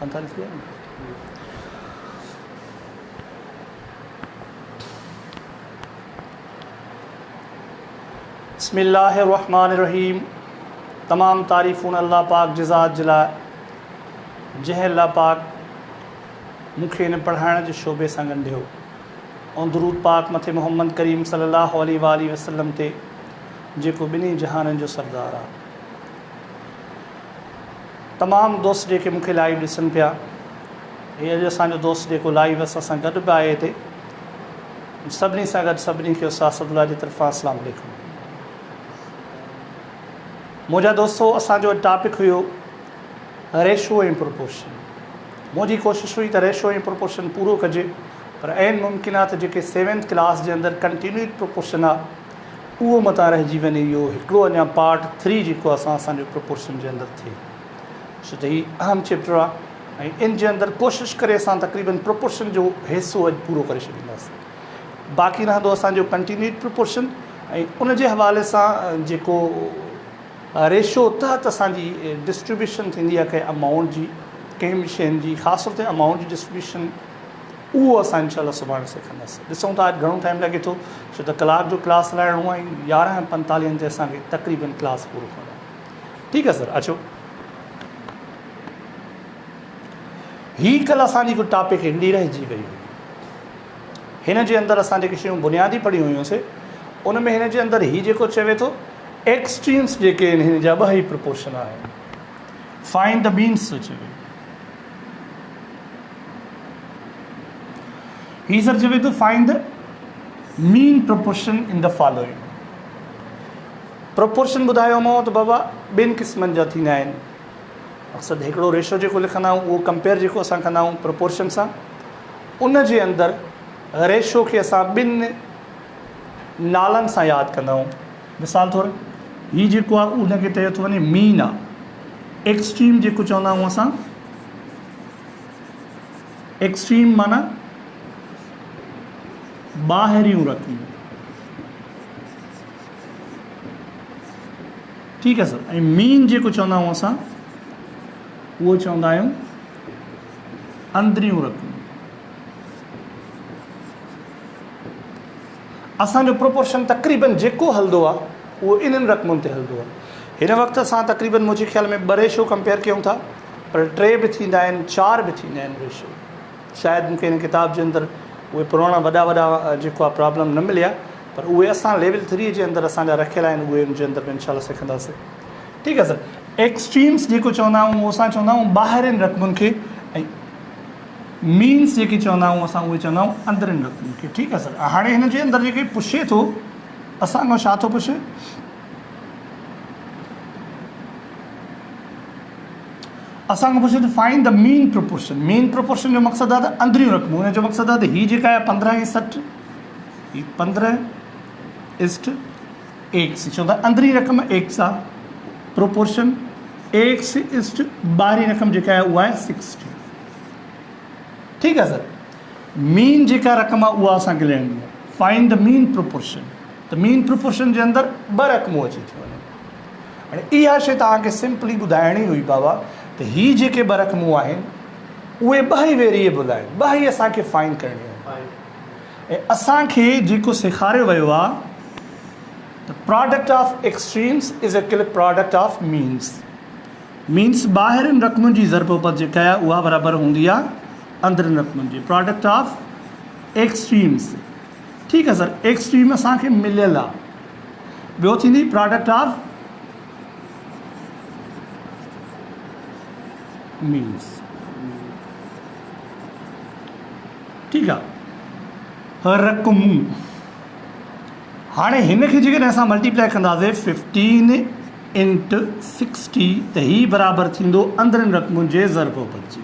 45 थी। बिस्मिल्लाहिर्रहमानिर्रहीम। तमाम तारीफ़ून अल्लाह पाक जज़ात जिला जंहिं अल्लाह पाक मूंखे इन पढ़ाइण जे शोबे सां ॻंढियो ऐं दुरूद पाक मथे मोहम्मद करीम सल्लल्लाहु अलैहि वसल्लम ते जेको ॿिन्ही जहाननि जो सरदार आहे। तमामु दोस्त जेके मूंखे लाइव ॾिसनि पिया, हे अॼु असांजो दोस्त जेको लाइव असां सां गॾु बि आहे हिते, सभिनी सां गॾु सभिनी खे उस्ताद सदुल्लाह जी तरफ़ां अस्सलाम वालेकुम। मुंहिंजा दोस्तो, असांजो टॉपिक हुयो रेशो ऐं प्रोपोर्शन। मुंहिंजी कोशिशि हुई त रेशो ऐं प्रोपोर्शन पूरो कजे, पर ऐन मुमकिनात जेके 7th क्लास जे अंदरि कंटिन्यूड प्रोपोर्शन आहे उहो मतां रहिजी वञे। इहो हिकिड़ो अञा पार्ट 3 जेको असांजो प्रोपोर्शन जे अंदरि थिए, छो त हीउ अहम चैप्टर आहे ऐं इन जे अंदरि कोशिशि करे असां तक़रीबन प्रोपोर्शन जो हिसो अॼु पूरो करे छॾींदासीं। बाक़ी रहंदो असांजो कंटिन्यूड प्रोपोर्शन ऐं उन जे हवाले सां जेको रेशो तहत असांजी डिस्ट्रीब्यूशन थींदी आहे कंहिं अमाउंट जी, कंहिं बि शयुनि जी, ख़ासि तौर ते अमाउंट जी डिस्ट्रीब्यूशन, उहो असां इंशाल्लाह सुभाणे सिखंदासीं। ॾिसूं था अॼु घणो टाइम लॻे थो, छो त कलाक जो क्लास हलाइणो आहे ऐं 11:45 ते असांखे तक़रीबन क्लास पूरो करणो आहे। ठीकु आहे सर, अचो। हीअ कल्ह असांजी को टॉपिक हिकिड़ी रहिजी वई हुई। हिन जे अंदरि असां जेके शयूं बुनियादी पढ़ी हुयूंसीं, उन में हिन जे अंदरि हीअ जेको चवे थो एक्सट्रीम्स जेके आहिनि, हिन जा 2 ई प्रोपोर्शन आहिनि। फाइंड द मीन्स थो चवे, ही सर चवे थो find the mean proportion in the following. Proportion ॿुधायोमांव त बाबा 2 क़िस्मनि जा थींदा आहिनि। मक़सदु हिकिड़ो रेशो जेको लिखंदा आहियूं उहो कंपेयर जेको असां कंदा आहियूं प्रोपोर्शन सां, उन जे अंदरि रेशो खे असां 2 नालनि सां यादि कंदा आहियूं। मिसाल तौरु हीअ जेको आहे उनखे चयो थो वञे मीन आहे। एक्सट्रीम जेको चवंदा आहियूं असां, एक्सट्रीम माना ॿाहिरियूं रक़मूं। ठीकु आहे सर। ऐं मीन जेको चवंदा आहियूं असां, उहो चवंदा आहियूं अंदरियूं रक़मूं। असांजो प्रोपोर्शन तक़रीबन जेको हलंदो आहे उहो इन्हनि रक़मुनि ते हलंदो आहे। हिन वक़्तु असां तक़रीबन मुंहिंजे ख़्याल में 2 रेशो कंपेयर कयूं था, पर 3 बि थींदा आहिनि, 4 बि थींदा आहिनि रेशो। शायदि मूंखे हिन किताब जे अंदरि उहे पुराणा वॾा जेको आहे प्रॉब्लम न मिलिया, पर उहे असां लेवल 3 जे अंदरि असांजा रखियल आहिनि, उहे उन जे अंदरि इंशाल्लाह सिखंदासीं। ठीकु आहे सर। एक्सट्रीम्स जेको चवंदा आहियूं उहो असां चवंदा आहियूं ॿाहिरिनि रक़मुनि खे, ऐं मीन्स जेके चवंदा आहियूं असां उहे चवंदा आहियूं अंदरिनि रक़मुनि खे। ठीकु आहे सर। हाणे हिन जे अंदरि जेके पुछे थो असांखां, छा थो पुछे, असांखां पुछे थो find the mean proportion. Mean proportion जो मक़सदु आहे त अंदरियूं रक़मूं। हुन जो मक़सदु आहे त हीअ जेका आहे 15:60, हीअ 15:1 चवंदा अंदरी रक़म x आहे। प्रोपोर्शन x ॿाहिरीं रक़म जेका आहे उहा आहे 60। ठीकु आहे सर। मीन जेका रक़म आहे उहा असांखे लहिणी आहे। Find the mean proportion. त मीन प्रोपोर्शन जे अंदरि 2 रक़मूं अची थियूं वञनि। हाणे इहा शइ तव्हांखे सिंपली ॿुधाइणी हुई बाबा, त हीअ जेके 2 रक़मूं आहिनि उहे 2 ई वेरिएबल आहिनि, 2 ई असांखे फाइंड करणी आहे। ऐं असांखे जेको सेखारियो वियो आहे त product of extremes is equal product of means. Means ॿाहिरिनि रक़मुनि जी ज़रबोबत जेका आहे उहा बराबरि हूंदी आहे अंदरिनि रक़मुनि जी। Product of extremes. ठीकु आहे सर। एक्सट्रीम असांखे मिलियल आहे। ॿियो थींदी प्रोडक्ट ऑफ मीन्स। ठीकु आहे। रक़मूं। हाणे हिन खे जेकॾहिं असां मल्टीप्लाई कंदासीं 15 × 60 त हीअ बराबरि थींदो अंदरिनि रक़मुनि जे ज़रबोबत जी।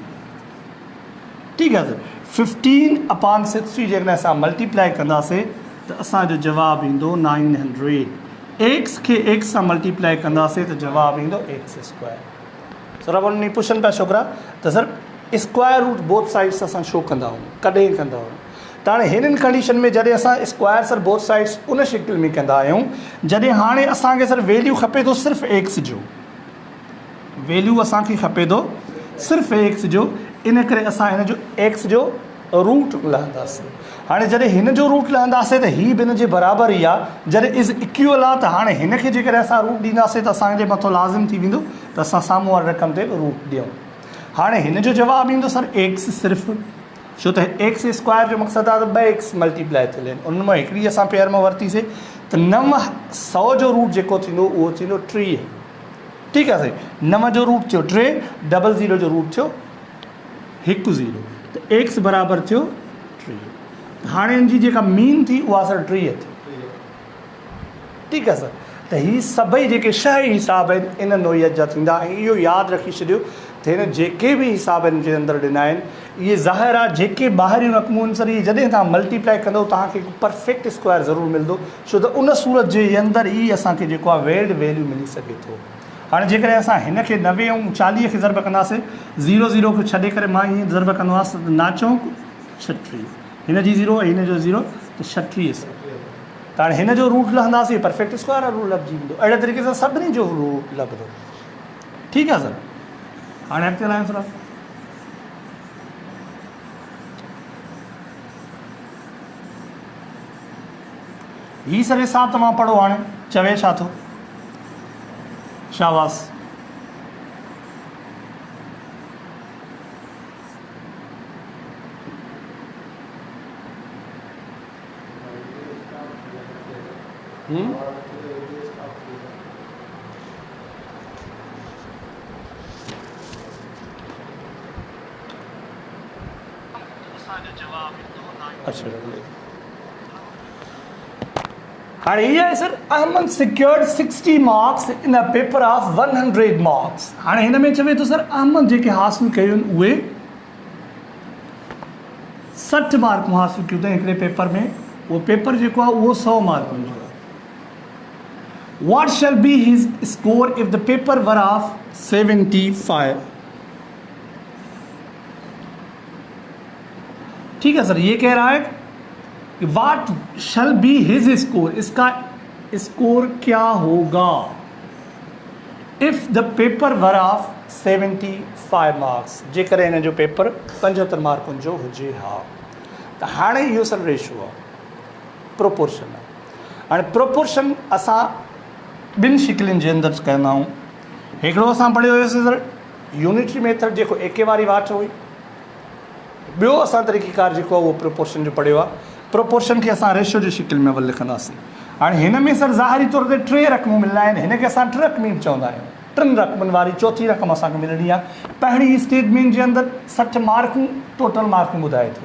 ठीकु आहे सर। 15/60 जेकॾहिं असां मल्टीप्लाई कंदासीं त असांजो जवाबु ईंदो 900। एक्स खे एक्स सां मल्टीप्लाई कंदासीं त जवाबु ईंदो x²। सर अब उन्हनि पुछनि पिया छोकिरा त sir square root both sides असां छो कंदा आहियूं, कॾहिं कंदा आहियूं? त हाणे हिननि कंडीशन में जॾहिं असां स्क्वायर सर बोथ साइड्स उन शिकिल में कंदा आहियूं जॾहिं हाणे असांखे सर वैल्यू खपे थो सिर्फ़ु एक्स जो, वैल्यू असांखे खपे थो सिर्फ़ु एक्स जो, इन करे असां हिन जो एक्स जो रूट लहंदासीं। हाणे जॾहिं हिन जो रूट लहंदासीं त हीअ बि हिन जे बराबरि ई आहे, जॾहिं इज़ इक्वल आहे त हाणे हिन खे जेकॾहिं असां रूट ॾींदासीं त असांजे मथां लाज़िम थी वेंदो त असां साम्हूं वारे रक़म ते रूट ॾियूं। हाणे हिन जो जवाबु ईंदो सर एक्स सिर्फ़ु, छो त एक्स स्क्वायर जो मक़सदु आहे त 2x मल्टीप्लाई थियल आहिनि, उन मां हिकिड़ी असां पेयर में वरितीसीं त 900 जो रूट जेको थींदो उहो थींदो 3। ठीकु आहे साईं, 9 जो रूट थियो 3, 00 जो रूट थियो 10, त एक्स बराबरि थियो 3। हाणे हिन जी जेका मीन थी उहा सर 3 थी। ठीकु आहे सर, त हीअ सभई जेके 6 हिसाब आहिनि इन नोइयत जा थींदा। ऐं इहो यादि रखी छॾियो त हिन जेके बि हिसाब हिन जे अंदरि ॾिना आहिनि, इहे ज़ाहिर आहे जेके ॿाहिरियूं रक़मूं आहिनि सर, इहे जॾहिं तव्हां मल्टीप्लाई कंदो तव्हांखे हिकु परफेक्ट स्क्वायर ज़रूरु मिलंदो, छो त उन सूरत जे अंदरि ई असांखे जेको आहे वेल्ड वैल्यू मिली सघे थो। हाणे जेकॾहिं असां हिन खे 90 ऐं 40 खे ज़रब कंदासीं, 00 खे छॾे करे मां हीअं ज़रब कंदो आहियां त नाचौंक 36, हिन जी 0 ऐं हिन जो 0 त 36। त हाणे हिन जो रूट लहंदासीं परफेक्ट स्क्वायर वारो रूट लभिजी वेंदो। अहिड़े तरीक़े सां सभिनी जो रूट लभंदो। ठीकु आहे सर, हाणे अॻिते हलायूं सर। ही सर हिसाब तव्हां पढ़ो, हाणे चवे छा थो, शाबाश। अच्छा, हाणे ये है sir, Ahmad secured 60 marks in a paper of 100 marks. हाणे हिन में चवे थो सर अहमद जेके हासिल कयूं उहे 60 मार्कूं हासिल कयूं अथई हिकिड़े पेपर में, उहो पेपर जेको आहे उहो 100 मार्कुनि जो आहे। What shall be his score if the paper were of 75। ठीक है सर, ये कह रहा है What shall be his score, इसका स्कोर क्या होगा if the paper were of 75 marks, जेकर हिन जो पेपर 75 मार्कुनि जो हुजे। हा, त हाणे इहो सर रेशो आहे, प्रोपोर्शन आहे। हाणे प्रोपोर्शन असां ॿिनि शिकिलनि जे अंदरि कंदा आहियूं। हिकिड़ो असां पढ़ियो हुयोसीं सर यूनिटरी मेथड जेको एके वारी वाट हुई, ॿियो असां तरीक़ेकार जेको आहे उहो प्रोपोर्शन जो पढ़ियो आहे। प्रोपोर्शन खे असां रेशो जी शिकिल में लिखंदासीं। हाणे हिन में सर ज़ाहिरी तौर ते 3 रक़मूं मिलंदा आहिनि, हिन खे असां ट्रिकमीम चवंदा आहियूं। 3 रक़मनि वारी चौथी रक़म असांखे मिलणी आहे। पहिरीं स्टेटमेंट जे अंदरि 60 मार्कूं टोटल मार्कूं ॿुधाए थो,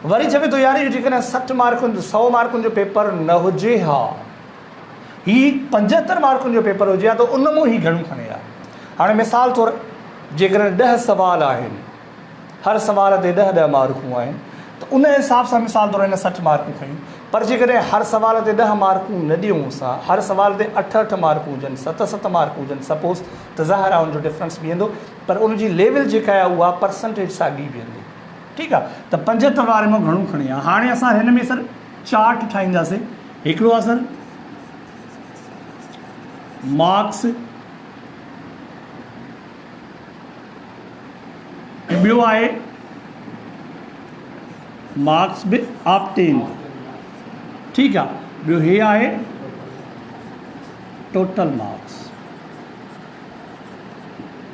वरी चवे थो यार इहो जेकॾहिं 60 मार्कुनि 100 मार्कुनि जो पेपर न हुजे, हा ही 75 मार्कुनि जो पेपर हुजे हा त उन मां ई घणो खणे हा। हाणे मिसाल तौरु जेकॾहिं 10 सुवाल आहिनि, हर सुवाल ते 10-10 मार्कूं आहिनि, त उन हिसाब सां मिसाल तौरु हिन 60 मार्कूं खयूं। पर जेकॾहिं हर सुवाल ते 10 मार्कूं न ॾियूं असां, हर सुवाल ते 8-8 मार्कूं हुजनि, 7-7 मार्कूं हुजनि सपोज़, त ज़ाहिर आहे उनजो डिफरेंस बीहंदो, पर उनजी लेवल जेका आहे उहा परसेंटेज साॻी बीहंदी। ठीकु आहे, त 75 वारे मां घणो खणी आहे। हाणे असां हिन में सर चार्ट ठाहींदासीं। हिकिड़ो आहे सर मार्क्स, ॿियो आहे मार्क्स बि ऑब्टेन। ठीकु आहे, ॿियो हे आहे टोटल मार्क्स।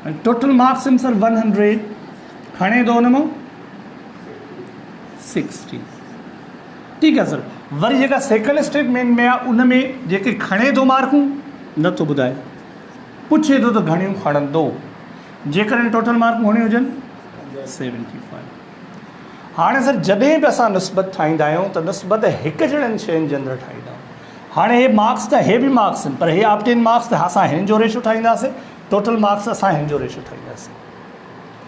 ऐं टोटल मार्क्स आहिनि सर 100, खणे थो हुन मां 60। ठीकु आहे सर, वरी जेका सेकंड स्टेटमेंट में आहे उन में जेके खणे थो मार्कूं नथो ॿुधाए, पुछे थो त घणियूं खणंदो। जेकॾहिं टोटल मार्कूं घणियूं हुजनि 75। हाणे सर जॾहिं बि असां निस्बत ठाहींदा आहियूं त निस्बत हिकु जहिड़नि शयुनि जे अंदरि ठाहींदा आहियूं। हाणे हे मार्क्स त हे बि मार्क्स आहिनि, पर हे ऑब्टेन मार्क्स त असां हिन जो रेशो ठाहींदासीं, टोटल मार्क्स असां हिन जो रेशो ठाहींदासीं।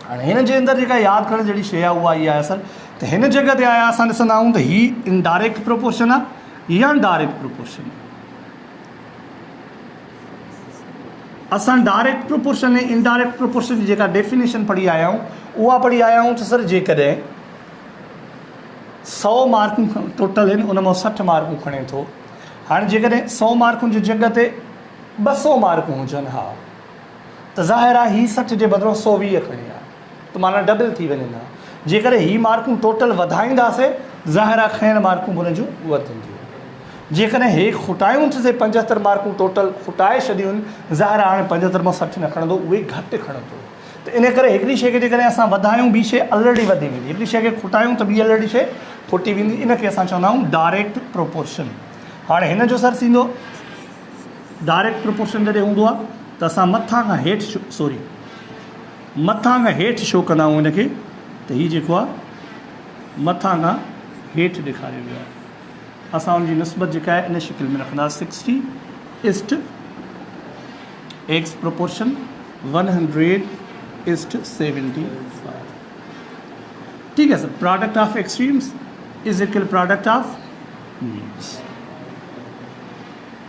हाणे हिन जे अंदरि जेका यादि करण जहिड़ी शइ आहे उहा इहा आहे सर, त हिन जॻह ते आया असां ॾिसंदा आहियूं त हीअ इनडायरेक्ट प्रोपोर्शन आहे या डायरेक्ट प्रोपोर्शन आहे। असां डायरेक्ट प्रोपोर्शन ऐं इनडायरेक्ट प्रोपोर्शन जी जेका डेफिनेशन पढ़ी आया आहियूं उहा पढ़ी आया आहियूं त सर जेकॾहिं 100 मार्कूं टोटल आहिनि, उन मां 60 मार्कूं खणे थो। हाणे जेकॾहिं 100 मार्कुनि जी जॻह ते 200 मार्कूं हुजनि, हा, त ज़ाहिर आहे हीअ 60 जे बदिरां 120 खणी आहे। तो माना डबल थी वञनि हा। जेकर ही मार्कूं टोटल वधाईंदासीं ज़ाहिर आहे खैर मार्कूं उन जूं वधंदियूं। जेकॾहिं हे खुटायूं से 75 मार्कूं टोटल खुटाए छॾियूं ज़ाहिर आहे हाणे 75 मां 60 न खणंदो, उहे घटि खणंदो। त इन करे हिकिड़ी शइ खे जेकॾहिं असां वधायूं ॿी शइ ऑलरेडी वधी वेंदी, हिकिड़ी शइ खे खुटायूं त ॿी ऑलरेडी शइ खुटी वेंदी। इन खे असां चवंदा आहियूं डायरेक्ट प्रोपोर्शन। हाणे हिन जो सर थींदो डायरेक्ट प्रोपोर्शन जॾहिं हूंदो आहे त असां मथां खां हेठि मथां खां हेठि शो कंदा आहियूं हिनखे। त हीउ जेको आहे मथां खां हेठि ॾेखारियो वियो आहे। असां उनजी निस्बत जेका आहे इन शिकिल में रखंदासीं 60 x प्रोपोर्शन 100:75। ठीक है sir. Product of extremes is equal product of means.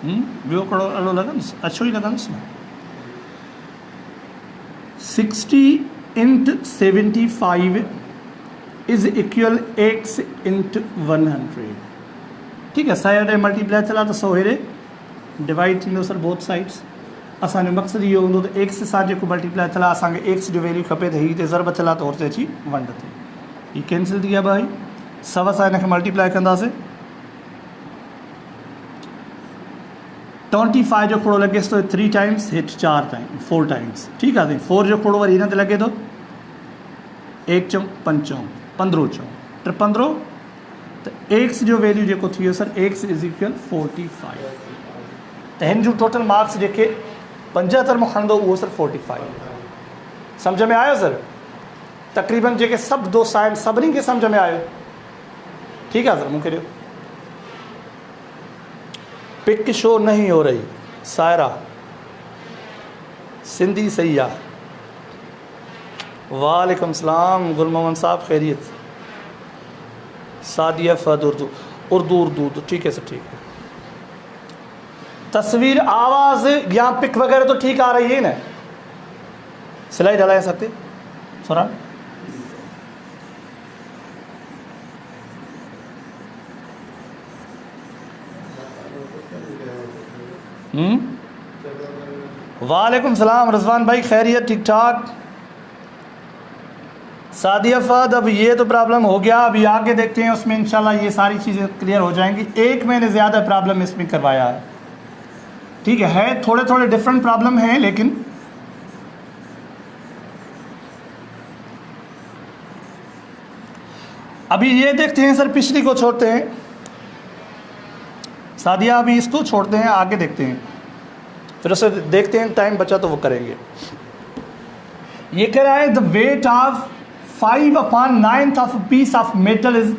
ॿियो कहिड़ो अहिड़ो लॻंदुसि? अच्छो ई लॻंदुसि न। 60/75 इज इक्वल x × 100। ठीक है। 100 हेॾे मल्टीप्लाई थियल आहे त 100 हेॾे डिवाइड थींदो सर बोथ साइड्स। असांजो मक़सदु इहो हूंदो त x सां जेको मल्टीप्लाई थियल आहे असांखे x जो वैल्यू खपे त हीअ हिते ज़रब थियल आहे त हुते अची वंड थिए। हीअ कैंसिल थी विया भाई। 100 सां हिनखे मल्टीप्लाई कंदासीं 25 जो खोड़ो लॻेसि थो 3 टाइम्स, हेठि 4 टाइम्स। ठीकु आहे। 4 जो खोड़ो वरी हिन ते लॻे थो 1 चऊं 5 चऊं 15 चऊं 15 त x जो वैल्यू जेको थी वियो सर x इज़ इक्वल 45। त हिन जूं टोटल मार्क्स जेके 75 में खणंदो उहो सर 45। सम्झ में आयो सर? तक़रीबन जेके सभु दोस्त आहिनि सभिनी खे सम्झ में आयो? ठीकु आहे सर। मूंखे ॾियो। पिक शो नहीं हो रही सायरा, सिंधी सही आहे। वालेकुम सलाम गुल मोहम्मद साहब, खैरियत? सादिया फद उर्दू। तो ठीक है सर, ठीक है। तस्वीर आवाज़ या पिक वगैरह तो ठीक आ रही है ना? स्लाइड हला सकते सोरा? वालेकुम सलाम रजवान भाई, खैरियत? ठीक ठाक। सादिया फद, अब ये तो प्रॉब्लम हो गया, अभी आगे देखते हैं उसमें इंशाल्लाह ये सारी चीज़ें क्लियर हो जाएंगी। एक मैंने ज़्यादा प्रॉब्लम इसमें करवाया है। ठीक है थोड़े थोड़े डिफरेंट प्रॉब्लम हैं, लेकिन अभी ये देखते हैं सर, पिछली को छोड़ते हैं सादिया, अभी इसको छोड़ते हैं, आगे देखते हैं, फिर उसे देखते हैं, टाइम बचा तो वो करेंगे। ये कह रहा है the weight of 5/9 of peace of metal is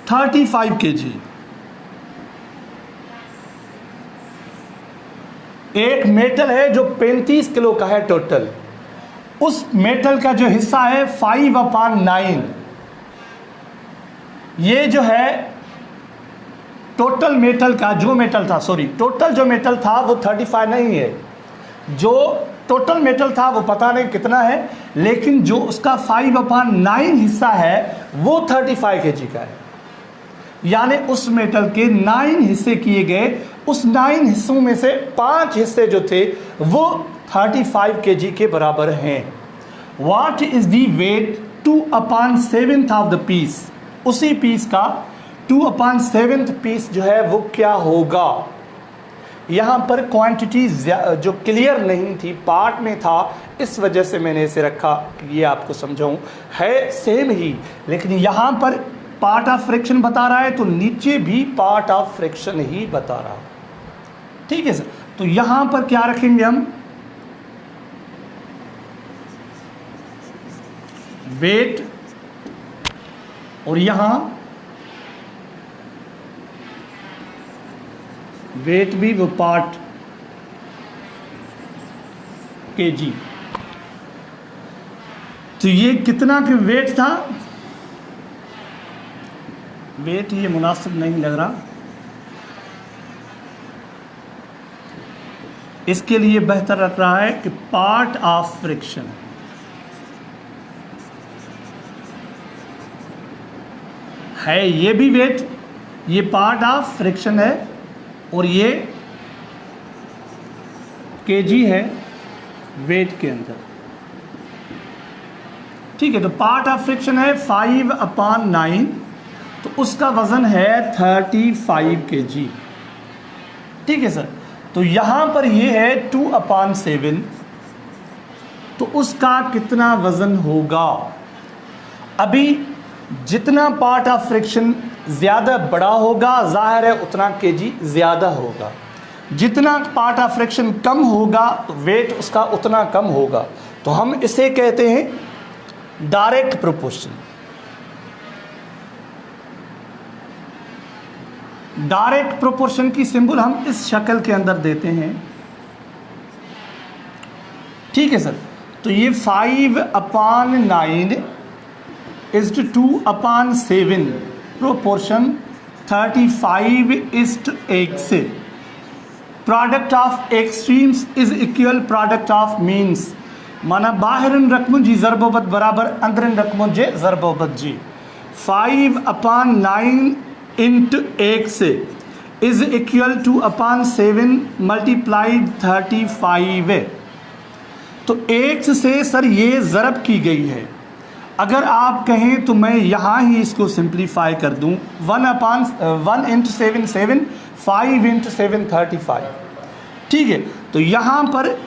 35 kg। एक मेटल है जो 35 किलो का है टोटल, उस मेटल का जो हिस्सा है 5/9, ये जो है टोटल मेटल का जो मेटल था, सॉरी टोटल जो मेटल था वो 35 नहीं है, जो टोटल मेटल था वो पता नहीं कितना है, लेकिन जो उसका 5/9 हिस्सा है वो 35 kg का है। यानी उस मेटल के 9 हिस्से किए गए, उस 9 हिस्सों में से 5 हिस्से जो थे वो 35 kg के बराबर हैं। What is the weight 2/7 of the piece, उसी पीस का 2/7 पीस जो है वो क्या होगा। यहाँ पर क्वांटिटी जो क्लियर नहीं थी, पार्ट में था, इस वजह से मैंने इसे रखा कि ये आपको समझाऊं। है सेम ही, लेकिन यहाँ पर पार्ट ऑफ फ्रैक्शन बता रहा है तो नीचे भी पार्ट ऑफ फ्रैक्शन ही बता रहा है। ठीक है सर। तो यहाँ पर क्या रखेंगे हम, वेट, और यहाँ वेट भी वो पार्ट kg। तो ये कितना के वेट था, वेट ये मुनासिब नहीं लग रहा, इसके लिए बेहतर लग रहा है कि पार्ट ऑफ फ्रिक्शन है, ये भी वेट, ये पार्ट ऑफ फ्रिक्शन है, और ये kg है वेट के अंदर। ठीक है, तो पार्ट ऑफ फ्रैक्शन है 5/9, तो उसका वज़न है 35 kg। ठीक है सर, तो यहाँ पर ये है 2/7, तो उसका कितना वज़न होगा? अभी जितना पार्ट ऑफ फ्रैक्शन ज़्यादा बड़ा होगा, जाहिर है उतना केजी ज़्यादा होगा। जितना पार्ट ऑफ फ्रैक्शन कम होगा तो वेट उसका उतना कम होगा। तो हम इसे कहते हैं डायरेक्ट प्रोपोर्शन। डायरेक्ट प्रोपोर्शन की सिंबल हम इस शक्ल के अंदर देते हैं। ठीक है सर, तो ये 5/9 is to 2/7 proportion 35:1 product of extremes is equal product of means. माना बाहरन रकम जी ज़रबोबत बराबर अंदरन रकम जे ज़रबोबत जी। 5/9 into 1 is equal to 2/7 multiplied 35। तो 1 से सर ये ज़रब की गई है। अगर आप कहें तो मैं यहाँ ही इसको सिंप्लीफाई कर दूँ। 1 इंटू 7 7, 5 इंटू 7 35। ठीक है, तो यहाँ पर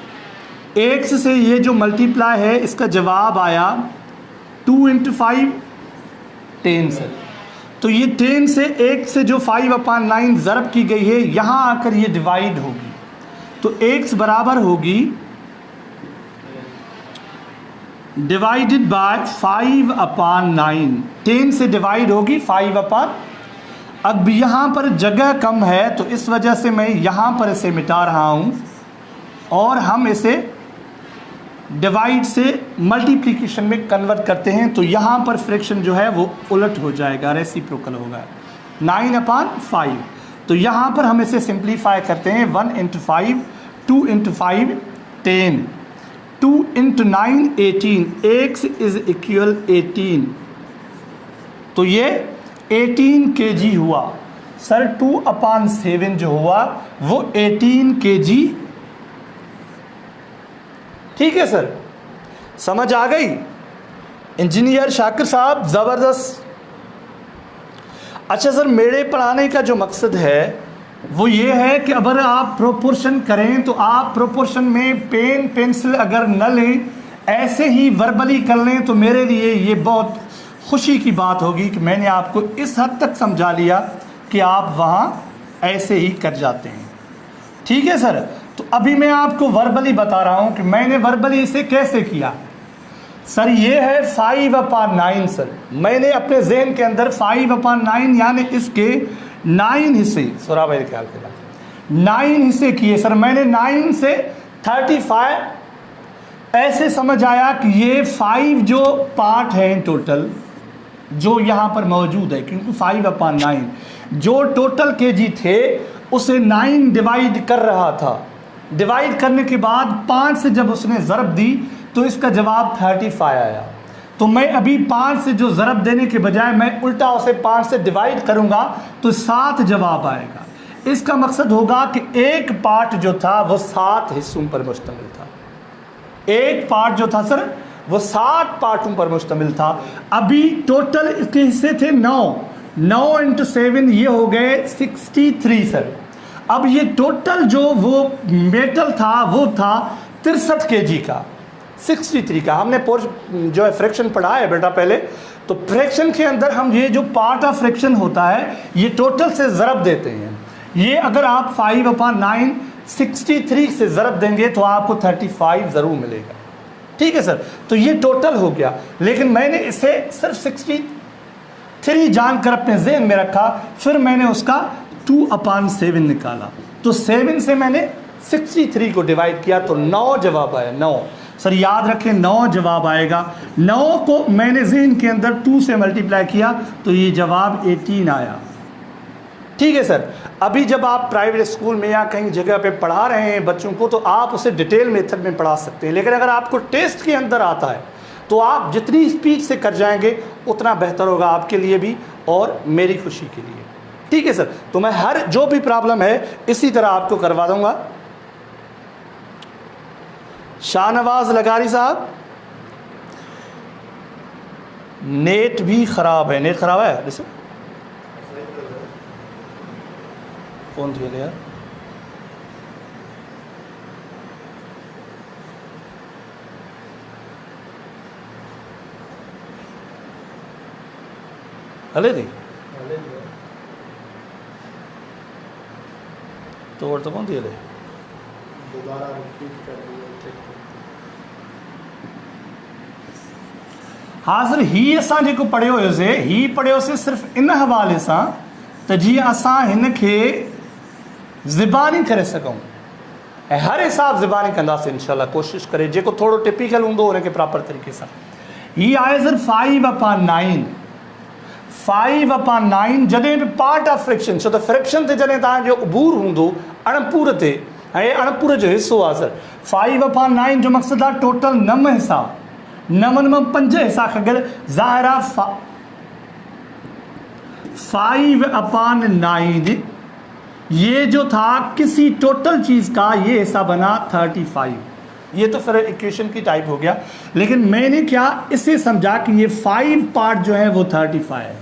1 से ये जो मल्टीप्लाई है इसका जवाब आया 2 इंटू 5 10 सर। तो ये 10 से 1 से जो 5/9 ज़रब की गई है यहाँ आकर ये डिवाइड होगी। तो x बराबर होगी डिवाइडेड बाय 5/9। 10 से डिवाइड होगी 5/। अब यहाँ पर जगह कम है तो इस वजह से मैं यहाँ पर इसे मिटा रहा हूँ और हम इसे डिवाइड से मल्टीप्लिकेशन में कन्वर्ट करते हैं। तो यहाँ पर फ्रैक्शन जो है वो उलट हो जाएगा, रेसिप्रोकल होगा 9/5। तो यहाँ पर हम इसे सिंप्लीफाई करते हैं। 1 into 5, 2 into 5 10, 2 into 9 18, x is equal 18। तो ये 18 kg हुआ सर। 2/7 जो हुआ वो 18 kg। ठीक है सर, समझ आ गई? इंजीनियर शाकिर साहब ज़बरदस्त। अच्छा सर, मेरे पढ़ाने का जो मकसद है वो ये है कि अगर आप प्रोपोर्शन करें तो आप प्रोपोर्शन में पेन पेंसिल अगर न लें, ऐसे ही वर्बली कर लें तो मेरे लिए ये बहुत खुशी की बात होगी कि मैंने आपको इस हद तक समझा लिया कि आप वहाँ ऐसे ही कर जाते हैं। ठीक है सर, तो अभी मैं आपको वर्बली बता रहा हूँ कि मैंने वर्बली इसे कैसे किया। सर ये है 5/9 सर। मैंने अपने जहन के अंदर 5/9 यानी इसके 9 हिस्से, सोरा भाई ख्याल के 9 हिस्से किए सर। मैंने 9 से 35 ऐसे समझ आया कि ये 5 जो पार्ट हैं टोटल जो यहाँ पर मौजूद है, क्योंकि 5/9 जो टोटल केजी थे उसे 9 डिवाइड कर रहा था। डिवाइड करने के बाद 5 से जब उसने ज़रब दी तो इसका जवाब 35 आया। तो मैं अभी 5 से जो ज़रब देने के बजाय मैं उल्टा उसे 5 से डिवाइड करूंगा तो 7 जवाब आएगा। इसका मकसद होगा कि एक पार्ट जो था वो 7 हिस्सों पर मुश्तमिल था। एक पार्ट जो था सर वो 7 पार्टों पर मुश्तमिल था। अभी टोटल इसके हिस्से थे 9 इंटू 7 ये हो गए 63 सर। अब ये टोटल जो वो मेटल था वो था 63 kg का, 63 का। हमने जो है फ्रैक्शन पढ़ा है बेटा पहले, तो फ्रैक्शन के अंदर हम ये जो पार्ट ऑफ फ्रैक्शन होता है ये टोटल से ज़रब देते हैं। ये अगर आप 5/9 63 से ज़रब देंगे तो आपको 35 ज़रूर मिलेगा। ठीक है सर, तो ये टोटल हो गया। लेकिन मैंने इसे सिर्फ 63 जानकर अपने जहन में रखा, फिर मैंने उसका 2/7 निकाला। तो 7 से मैंने 63 को डिवाइड किया तो 9 जवाब आया। 9 सर याद रखें, 9 जवाब आएगा। 9 को मैंने जहन के अंदर 2 से मल्टीप्लाई किया तो ये जवाब 18 आया। ठीक है सर, अभी जब आप प्राइवेट स्कूल में या कहीं जगह पे पढ़ा रहे हैं बच्चों को तो आप उसे डिटेल मेथड में पढ़ा सकते हैं। लेकिन अगर आपको टेस्ट के अंदर आता है तो आप जितनी स्पीड से कर जाएंगे उतना बेहतर होगा आपके लिए भी और मेरी खुशी के लिए। ठीक है सर, तो मैं हर जो भी प्रॉब्लम है इसी तरह आपको करवा दूंगा। शाहनवाज लगारी साहब, नेट भी ख़राब है, नेट ख़राब है। जैसे कौन थी यार, हले थी तो कौन थी हले दोबारा रिपीट कर दियो। हाँ सर, ही असां जेको पढ़ियो हुयोसीं, ही पढ़ियोसीं सिर्फ़ु इन हवाले सां त जीअं असां हिन खे ज़बानी करे सघूं, ऐं हर हिसाब ज़बानी कंदासीं इंशाल्लाह, कोशिशि करे जेको थोरो टिपिकल हूंदो हुनखे प्रॉपर तरीक़े सां। ही आहे सर 5/9, 5/9 जॾहिं बि पार्ट ऑफ फ्रिक्शन, छो त फ्रिक्शन ते जॾहिं तव्हांजो उबूर हूंदो अणपूर ते, ऐं अणपूर जो हिसो आहे सर 5/9 जो मक़सदु आहे टोटल 9 हिसा, 9 में 5 हिसा खगल ज़ाहिर आहे 5/9 ये जो था किसी टोटल चीज़ का ये हिस्सा बना 35। ये तो फिर इक्वेशन की टाइप हो गया, लेकिन मैंने क्या इसे समझा कि ये 5 पार्ट जो है वो 35 है।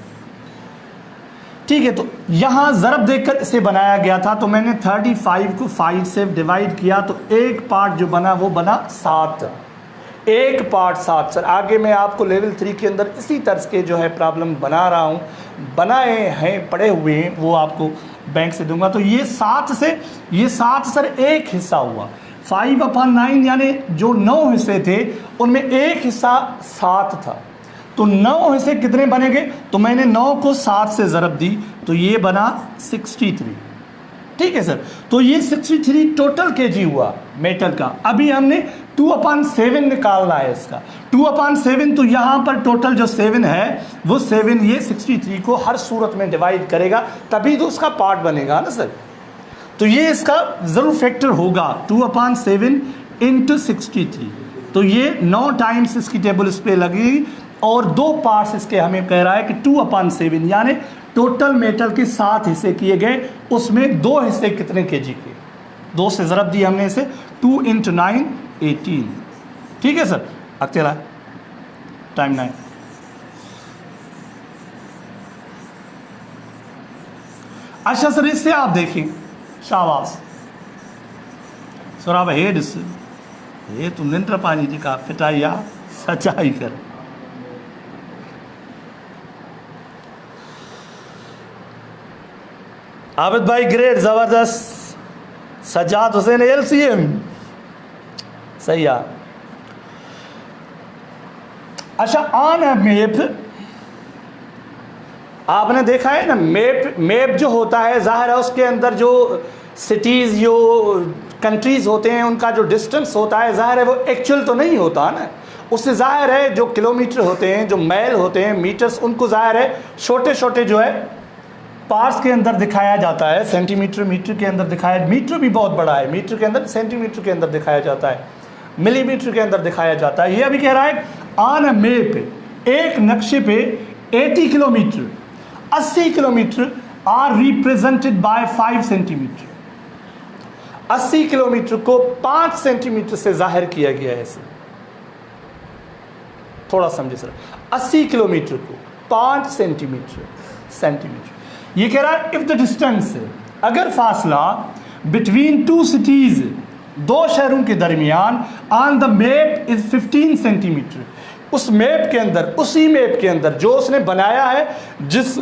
ठीक है, तो यहाँ ज़रब देखकर इसे बनाया गया था, तो मैंने 35 को 5 से डिवाइड किया, तो एक पार्ट जो बना वो बना 7, एक पार्ट 7। सर आगे मैं आपको लेवल 3 के अंदर इसी तर्ज के जो है प्रॉब्लम बना रहा हूँ, बनाए हैं, पढ़े हुए हैं, वो आपको बैंक से दूंगा। तो ये 7 से ये 7 सर एक हिस्सा हुआ, 5/9 यानी जो 9 हिस्से थे उनमें एक हिस्सा 7 था, तो 9 हिस्से कितने बनेंगे, तो मैंने 9 को 7 से ज़रब दी, तो ये बना 63। ठीक है सर, तो ये 63 टोटल केजी हुआ मेटल का। अभी हमने 2/7 निकालना है इसका, 2/7, तो यहाँ पर टोटल जो 7 है वो 7 ये 63 को हर सूरत में डिवाइड करेगा, तभी तो उसका पार्ट बनेगा ना सर। तो ये इसका ज़रूर फैक्टर होगा 2/7 × 63, तो ये 9 टाइम्स इसकी टेबल इस पर लगेगी, और 2 पार्ट्स इसके हमें कह रहा है कि 2/7 यानी टोटल मेटल के 7 हिस्से किए गए, उसमें 2 हिस्से कितने केजी के, 2 से ज़रब दी हमने इसे, 2 × 9 18। ठीक है सर, अब चला टाइम 9। अच्छा सर, इससे आप देखें, शाबाश सर, आप हेड इससे ये तुम निंटर पानी जी का फिटाइया सच्चाई कर। आबिद भाई ग्रेट, ज़बरदस्त। सज्जाद हुसैन LCM, सही है। अच्छा, ऑन है मैप, आपने देखा है ना, मैप जो होता है ज़ाहिर है उसके अंदर जो सिटीज़ जो कंट्रीज़ होते हैं उनका जो डिस्टेंस होता है ज़ाहिर है वो एक्चुअल तो नहीं होता ना, उससे ज़ाहिर है जो किलोमीटर होते हैं, जो माइल होते हैं, मीटर्स, उनको ज़ाहिर है छोटे छोटे जो है पार्ट्स के अंदर दिखाया जाता है, सेंटीमीटर, मीटर के अंदर दिखाया, मीटर भी बहुत बड़ा है, मीटर के अंदर, सेंटीमीटर के अंदर दिखाया जाता है, मिलीमीटर के अंदर दिखाया जाता है। ये अभी कह रहा है ऑन अ मैप, एक नक्शे पे 80 kilometre, 80 kilometre are represented by 5 centimetre, 80 kilometre को 5 सेंटीमीटर से जाहिर किया गया है सर, थोड़ा समझे सर, 80 किलोमीटर को 5 सेंटीमीटर। ये कह रहा है इफ द डिस्टेंस, अगर फासला बिटवीन 2 सिटीज, 2 शहरों के दरमियान on the map is 15 centimetre, उस मैप के अंदर, उसी मैप के अंदर जो उसने बनाया है, जिस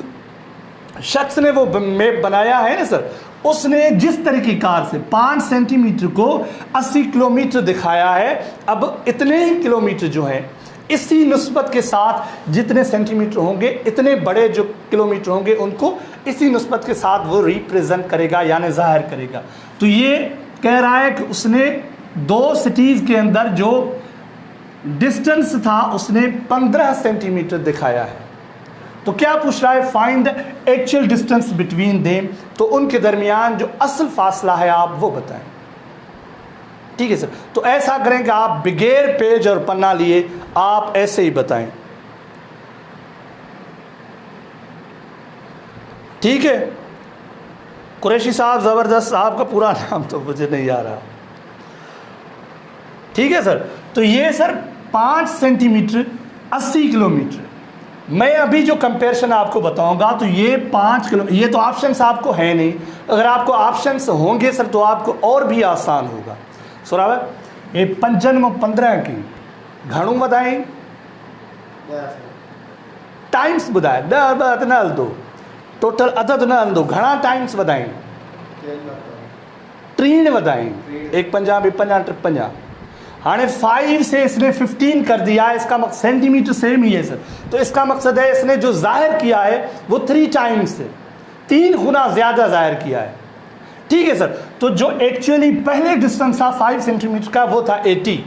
शख्स ने वो मैप बनाया है ना सर, उसने जिस तरीक़ेकार से 5 सेंटीमीटर को 80 किलोमीटर दिखाया है, अब इतने ही किलोमीटर जो हैं इसी निस्बत के साथ जितने सेंटीमीटर होंगे, इतने बड़े जो किलोमीटर होंगे, उनको इसी निस्बत के साथ वो रिप्रेजेंट करेगा यानी ज़ाहिर करेगा। तो ये कह रहा है कि उसने 2 सिटीज़ के अंदर जो डिस्टेंस था उसने 15 सेंटीमीटर दिखाया है। तो क्या पूछ रहा है, find the actual distance between them, तो उनके दरमियान जो असल फासला है आप वो बताएं। ठीक है सर, तो ऐसा करें कि आप बगैर पेज और पन्ना लिए आप ऐसे ही बताएं, ठीक है। कुरैशी साहब ज़बरदस्त, आपका पूरा नाम तो मुझे नहीं आ रहा, ठीक है सर। तो ये सर 5 सेंटीमीटर 80 किलोमीटर, मैं अभी जो कंपैरिजन आपको बताऊंगा तो ये 5 किलो, ये तो ऑप्शंस आपको है नहीं, अगर आपको ऑप्शंस होंगे सर तो आपको और भी आसान होगा। सुराव ये 15 की घणों बताएं टाइम्स ॿुधाए 10 ॿ न हलंदो, टोटल अदद न हलंदो, घणा टाइम्स वधाई 3 वधाई, 1 50 2 50 3 50। हाँ 5 से इसने 15 कर दिया है, इसका मकसद सेंटीमीटर सेम ही है सर, तो इसका मकसद है इसने जो जाहिर किया है वो 3 टाइम्स है, 3 गुना ज़्यादा जाहिर किया है। ठीक है सर, तो जो एक्चुअली पहले डिस्टेंस था 5 सेंटीमीटर का वो था 80,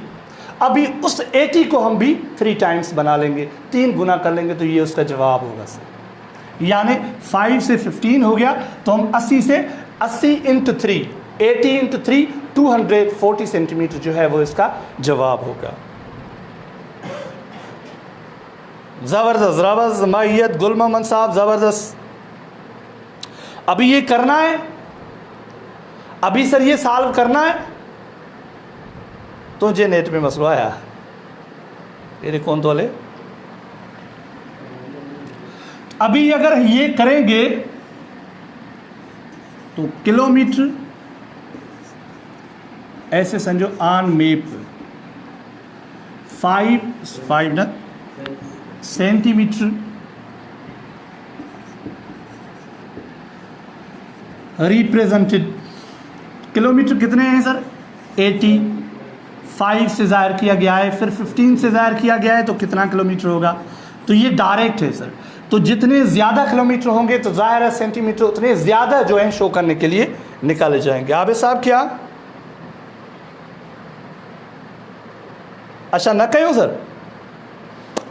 अभी उस 80 को हम भी 3 टाइम्स बना लेंगे, 3 गुना कर लेंगे, तो ये उसका जवाब होगा सर। यानी 5 से 15 हो गया, तो हम 80 से 80 इंटू 3 80 इंटू 3 240 सेंटीमीटर जो है वो इसका जवाब होगा। ज़बरदस्त ज़बरदस्त मैयत गुल मोहम्मद साहब ज़बरदस्त। अभी ये करना है, अभी सर ये सॉल्व करना है, तो जे नेट में मसला आया ये कौन तो वाले। अभी अगर ये करेंगे तो किलोमीटर ऐसे समझो ऑन मैप 5 ना सेंटीमीटर रिप्रेजेंटेड, किलोमीटर कितने हैं सर 80, 5 से ज़ाहिर किया गया है, फिर 15 से ज़ाहिर किया गया है, तो कितना किलोमीटर होगा। तो ये डायरेक्ट है सर, तो जितने ज़्यादा किलोमीटर होंगे तो ज़ाहिर है सेंटीमीटर उतने ज़्यादा जो है शो करने के लिए निकाले जाएंगे। आबिद साहब क्या अच्छा न कयूं सर,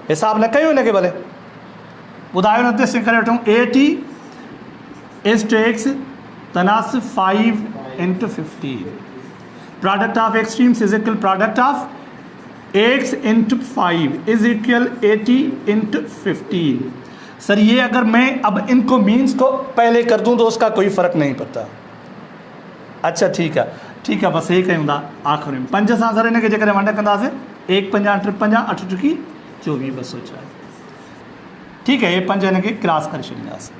हिसाब न कयूं हिन खे भले ॿुधायो न त करे वठूं 80 इज़ टू एक्स तनासिब 5 into 15, product of extremes is equal product of x into 5 is equal 80 into 15। Sir ये अगर मैं अब इनको मीन्स को पहले कर दूं तो उसका कोई फ़र्क नहीं पड़ता। अच्छा ठीक है बस ये कयूं था आख़िर में 5 सां सर इनखे जेकॾहिं वंड कंदासीं 1 50 3 50 8 चुकी 24 204। ठीक है, ये 5 इनखे क्रॉस करे छॾींदासीं।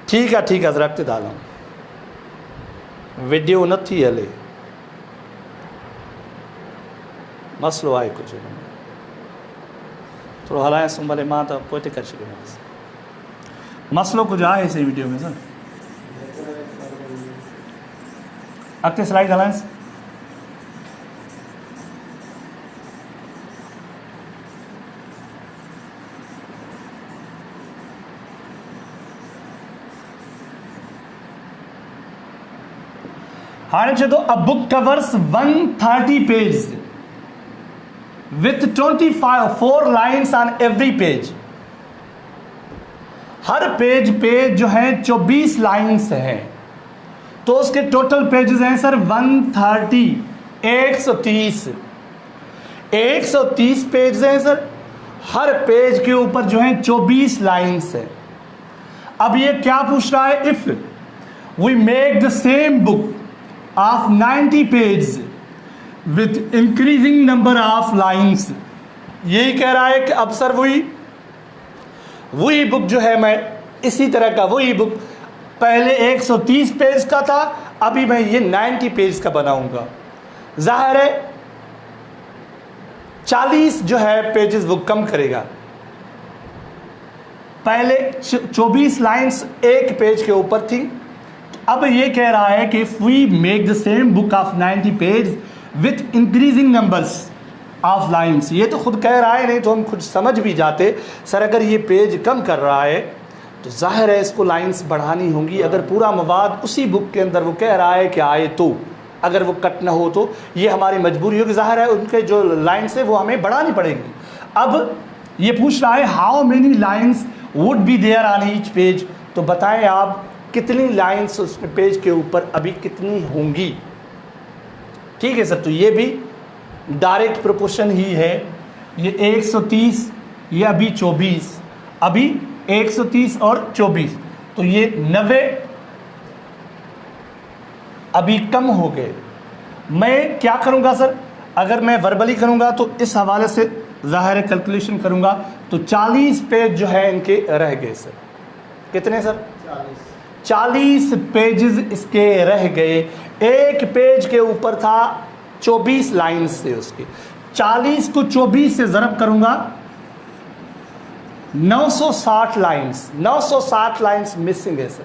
ठीक है रखते दालूं वीडियो न थी हले, मसलो आहे कुछ थोड़ा हलायसि भले मां त पोइ ते करे छॾींदासीं, मसलो कुछ आहे इस वीडियो में सर। अॻिते स्लाइड हलायसि। हाँ चलो a book covers 130 page with 4 lines on every page, her page पे जो है 24 लाइन्स हैं, तो उसके टोटल पेजेस हैं सर 130 130 पेज हैं सर, हर पेज के ऊपर जो है 24 लाइन्स है। अब ये क्या पूछ रहा है, if we make the same book of 90 page with increasing number of lines, यही कह रहा है कि अब सर वही बुक जो है मैं इसी तरह का वही बुक पहले 130 पेज का था, अभी मैं ये 90 पेज का बनाऊंगा। जाहिर है 40 जो है पेजेस वो कम करेगा, पहले 24 लाइन्स एक पेज के ऊपर थी, अब ये कह रहा है कि if we make the same book of 90 page with increasing numbers of lines, ये तो खुद कह रहा है, नहीं तो हम खुद समझ भी जाते सर अगर ये पेज कम कर रहा है तो जाहिर है इसको लाइन्स बढ़ानी होंगी। अगर पूरा मवाद उसी बुक के अंदर वो कह रहा है कि आए तो अगर वो कट ना हो तो ये हमारी मजबूरी होगी, जाहिर है उनके जो लाइन्स है वो हमें बढ़ानी पड़ेगी। अब ये पूछ रहा है how many lines would be there on each page, तो बताएं आप कितनी लाइन्स उस पेज के ऊपर अभी कितनी होंगी। ठीक है सर, तो ये भी डायरेक्ट प्रोपोर्शन ही है, ये 130 ये अभी 24, अभी 130 और 24, तो ये 90 अभी कम हो गए। मैं क्या करूंगा सर, अगर मैं वर्बली करूंगा तो इस हवाले से ज़ाहिर कैलकुलेशन करूंगा तो 40 पेज जो है इनके रह गए सर। कितने सर? 40 पेजेस इसके रह गए। एक पेज के ऊपर था 24 लाइन्स थे उसके। 40 को 24 से ज़रब करूंगा 960 लाइन्स। 960 लाइन्स मिसिंग है सर।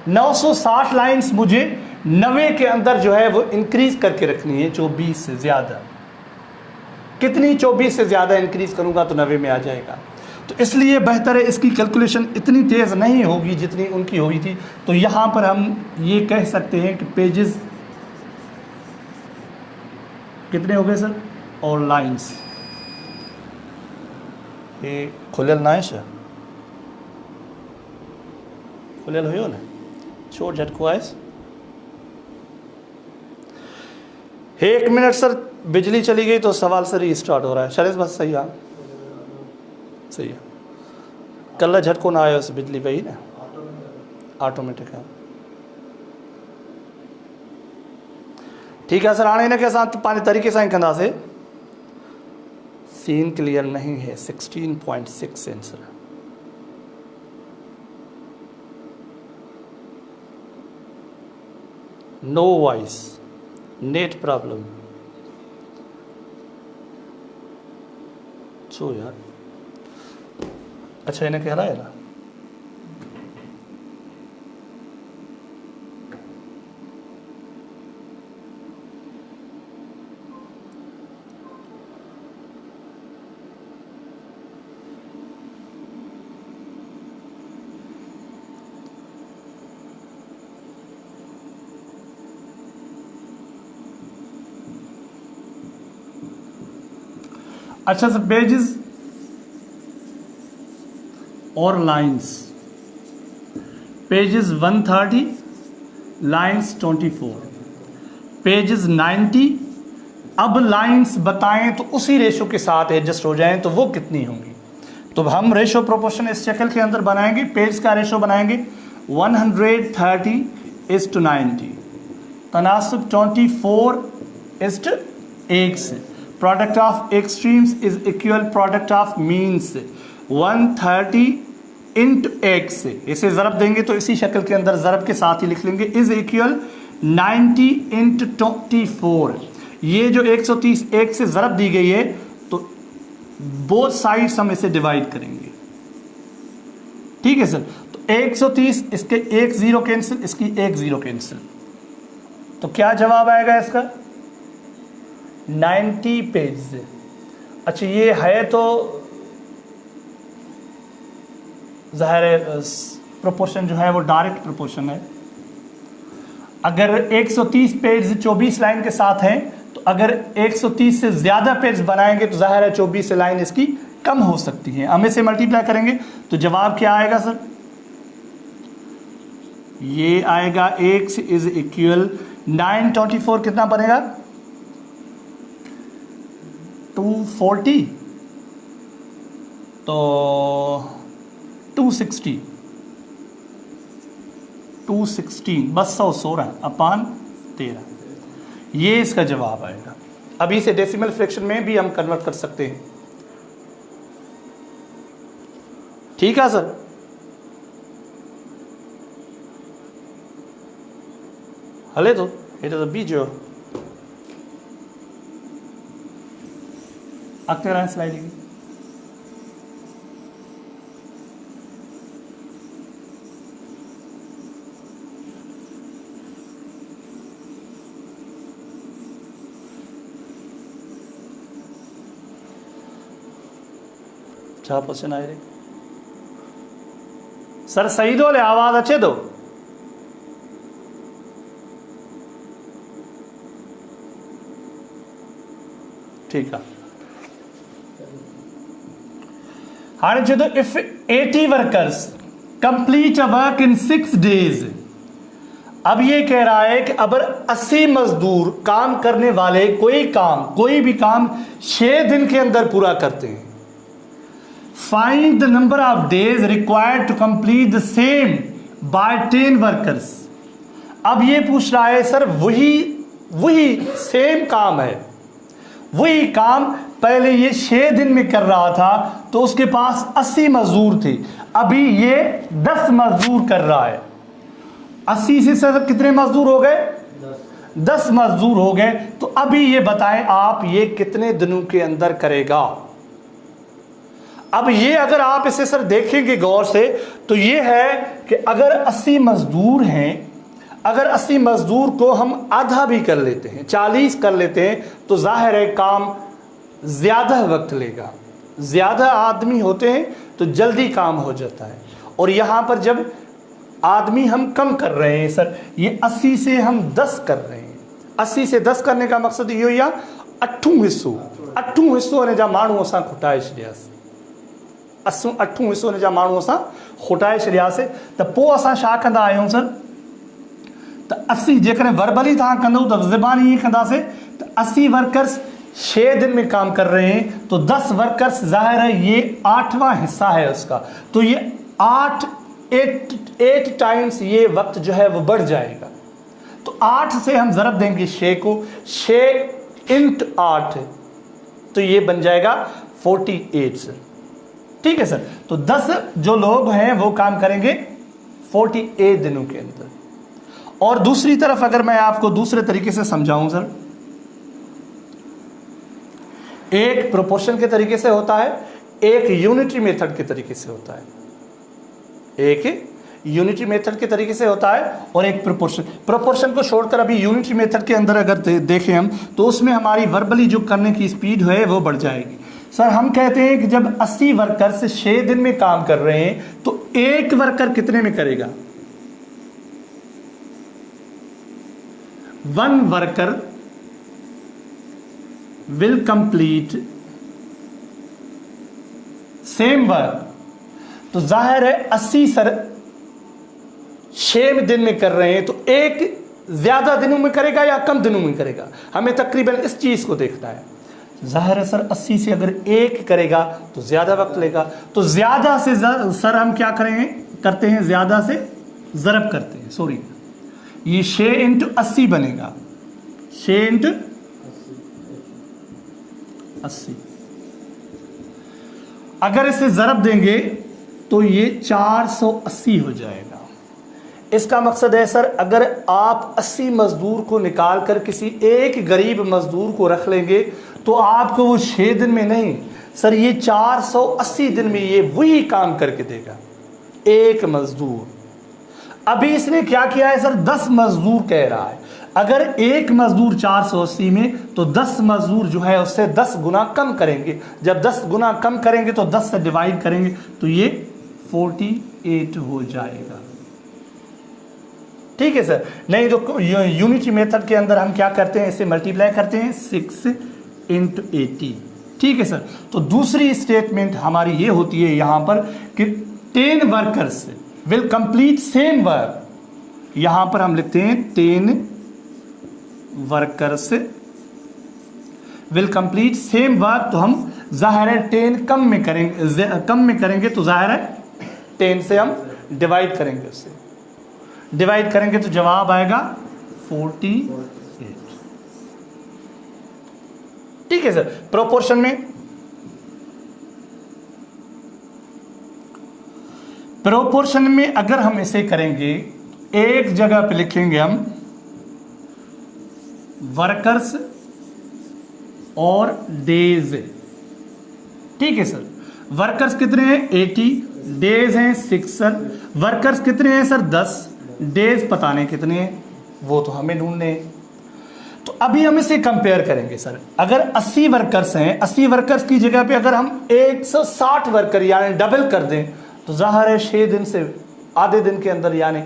960 लाइन्स मुझे 90 के अंदर जो है वो इंक्रीज करके रखनी है 24 से ज़्यादा। कितनी? 24 से ज़्यादा इंक्रीज करूंगा तो 90 में आ जाएगा। तो इसलिए बेहतर है इसकी कैलकुलेशन इतनी तेज़ नहीं होगी जितनी उनकी हुई थी। तो यहाँ पर हम ये कह सकते हैं कि पेजेस कितने हो गए सर और लाइंस ये खुलेल ना है खुलेल हो ना छोड़ झटको आयस 1 मिनट सर बिजली चली गई तो सवाल से रीस्टार्ट हो रहा है। शरीफ बस सही है सही है। कल झटको ना आयो बिजली पे ही ना ऑटोमेटिक है। ठीक है सर। हाणे इनके साथ पंहिंजे तरीक़े सां ई कंदासीं। सीन क्लियर नहीं है 16.6 answer. No voice net problem छो यार। अच्छा इन्हें कह रहा है ना अच्छा सर पेजेस और लाइंस पेजेस 130 लाइंस 24 पेजेस 90। अब लाइंस बताएं तो उसी रेशो के साथ एडजस्ट हो जाएं तो वो कितनी होंगी। तो हम रेशो प्रोपोर्शन इस शक्ल के अंदर बनाएंगे। पेज का रेशो बनाएंगे 130:90 तनासब 24:x। Product of extremes is equal product of means 130:x। इसे ज़रब देंगे तो इसी शक्ल के अंदर ज़रब के साथ ही लिख लेंगे इज इक्वल 90:24। ये जो 130 एक से ज़रब दी गई है तो बोथ साइड्स हम इसे डिवाइड करेंगे। ठीक है सर। तो 130 इसके 1 0 कैंसिल इसकी 1 0 कैंसिल। तो क्या जवाब आएगा इसका 90 पेज। अच्छा ये है तो ज़ाहिर है प्रोपोर्शन जो है वो डायरेक्ट प्रोपोर्शन है। अगर 130 पेज 24 लाइन के साथ हैं तो अगर 130 से ज़्यादा पेज बनाएंगे तो ज़ाहिर है 24 से लाइन इसकी कम हो सकती है। हम इसे मल्टीप्लाई करेंगे तो जवाब क्या आएगा सर? ये आएगा x इज इक्वल 924 कितना बनेगा 240 तो 216 216/13 ये इसका जवाब आएगा। अभी इसे डेसिमल फ्रैक्शन में भी हम कन्वर्ट कर सकते हैं। ठीक है सर। हले तो ये तो बीजो अगते रहा स्लाइडिंग छा क्वेश्चन आए रे सर सही दो ले आवाज अच्छे दो। ठीक है। हाँ जो if 80 workers complete a work in 6 days। अब ये कह रहा है कि अगर 80 मजदूर काम करने वाले कोई भी काम 6 दिन के अंदर पूरा करते हैं। Find the number of days required to complete the same by 10 workers. अब ये पूछ रहा है सर वही सेम काम है, वही काम पहले ये 6 दिन में कर रहा था तो उसके पास 80 मजदूर थे, अभी ये 10 मजदूर कर रहा है। 80 से सर कितने मजदूर हो गए? 10 मजदूर हो गए। तो अभी ये बताएं आप ये कितने दिनों के अंदर करेगा? अब ये अगर आप इसे सर देखेंगे गौर से तो ये है कि अगर 80 मजदूर हैं, अगर 80 मजदूर को हम आधा भी कर लेते हैं, 40 कर लेते हैं, तो जाहिर है काम ज्यादा वक्त लेगा। ज्यादा आदमी होते हैं तो जल्दी काम हो जाता है। और यहां पर जब आदमी हम कम कर रहे हैं सर, ये 80 से हम 10 कर रहे हैं। 80 से 10 करने का मकसद इहो ई आहे 8 हिस्सों ने जा माण्हू असां खुटाए छॾियासीं। 8 हिस्सों ने जा माण्हू असां खुटाए छॾियासीं। त पोइ असां छा कंदा आहियूं सर, त 80 जेकॾहिं वर्बली तव्हां कंदो त ज़बानी ईअं कंदासीं त 80 वर्कर्स 6 दिन में काम कर रहे हैं, तो 10 वर्कर्स जाहिर है ये 8वां हिस्सा है उसका, तो ये 8 टाइम्स ये वक्त जो है वो बढ़ जाएगा। तो 8 से हम ज़रब देंगे 6 को, 6 इंट 8, तो ये बन जाएगा 48 सर। ठीक है सर। तो 10 जो लोग हैं वो काम करेंगे 48 दिनों के अंदर। और दूसरी तरफ अगर मैं आपको दूसरे तरीके से समझाऊं सर, एक प्रोपोर्शन के तरीके से होता है, एक यूनिटरी मेथड के तरीके से होता है। एक यूनिटरी मेथड के तरीके से होता है और एक प्रोपोर्शन को छोड़कर अभी यूनिटरी मेथड के अंदर अगर देखें हम, तो उसमें हमारी वर्बली जो करने की स्पीड है वो बढ़ जाएगी। सर हम कहते हैं कि जब 80 वर्कर्स 6 दिन में काम कर रहे हैं तो एक वर्कर कितने में करेगा? 1 worker will complete same work. तो जाहिर है 80 सर 6 दिन में कर रहे हैं, तो एक ज्यादा दिनों में करेगा या कम दिनों में करेगा? हमें तकरीबन इस चीज को देखना है। जाहिर है सर 80 से अगर एक करेगा तो ज्यादा वक्त लेगा, तो ज्यादा से सर हम क्या करते हैं, ज्यादा से ज़रब करते हैं। सॉरी, ये 6 इंटू 80 बनेगा, 6 इंटू 80। अगर इसे ज़रब देंगे तो ये 480 हो जाएगा। इसका मकसद है सर अगर आप 80 मजदूर को निकाल कर किसी एक गरीब मजदूर को रख लेंगे तो आपको वो 6 दिन में नहीं सर, ये 480 दिन में ये वही काम करके देगा एक मजदूर। अभी इसने क्या किया है सर, 10 मजदूर कह रहा है। अगर एक मजदूर 480 में, तो 10 मजदूर जो है उससे 10 गुना कम करेंगे। जब 10 गुना कम करेंगे तो 10 से डिवाइड करेंगे तो ये 48 हो जाएगा। ठीक है सर। नहीं तो यूनिटी मेथड के अंदर हम क्या करते हैं, इसे मल्टीप्लाई करते हैं 6 इंटू 80। ठीक है सर। तो दूसरी स्टेटमेंट हमारी ये होती है यहां पर कि 10 workers will complete same work. यहां पर हम लिखते हैं 10 workers will complete same work. तो हम जाहिर है 10 कम में करेंगे तो जाहिर है 10 से हम डिवाइड करेंगे, उससे डिवाइड करेंगे तो जवाब आएगा 48। ठीक है सर। प्रोपोर्शन में अगर हम इसे करेंगे, एक जगह पे लिखेंगे हम वर्कर्स और डेज। ठीक है सर। वर्कर्स कितने हैं 80, डेज हैं 6 सर। वर्कर्स कितने हैं सर 10, डेज पता नहीं कितने हैं, वो तो हमें ढूंढने हैं। तो अभी हम इसे कंपेयर करेंगे सर। अगर 80 वर्कर्स हैं, 80 वर्कर्स की जगह पे अगर हम 160 वर्कर यानी डबल कर दें तो जाहिर है 6 दिन से आधे दिन के अंदर, यानी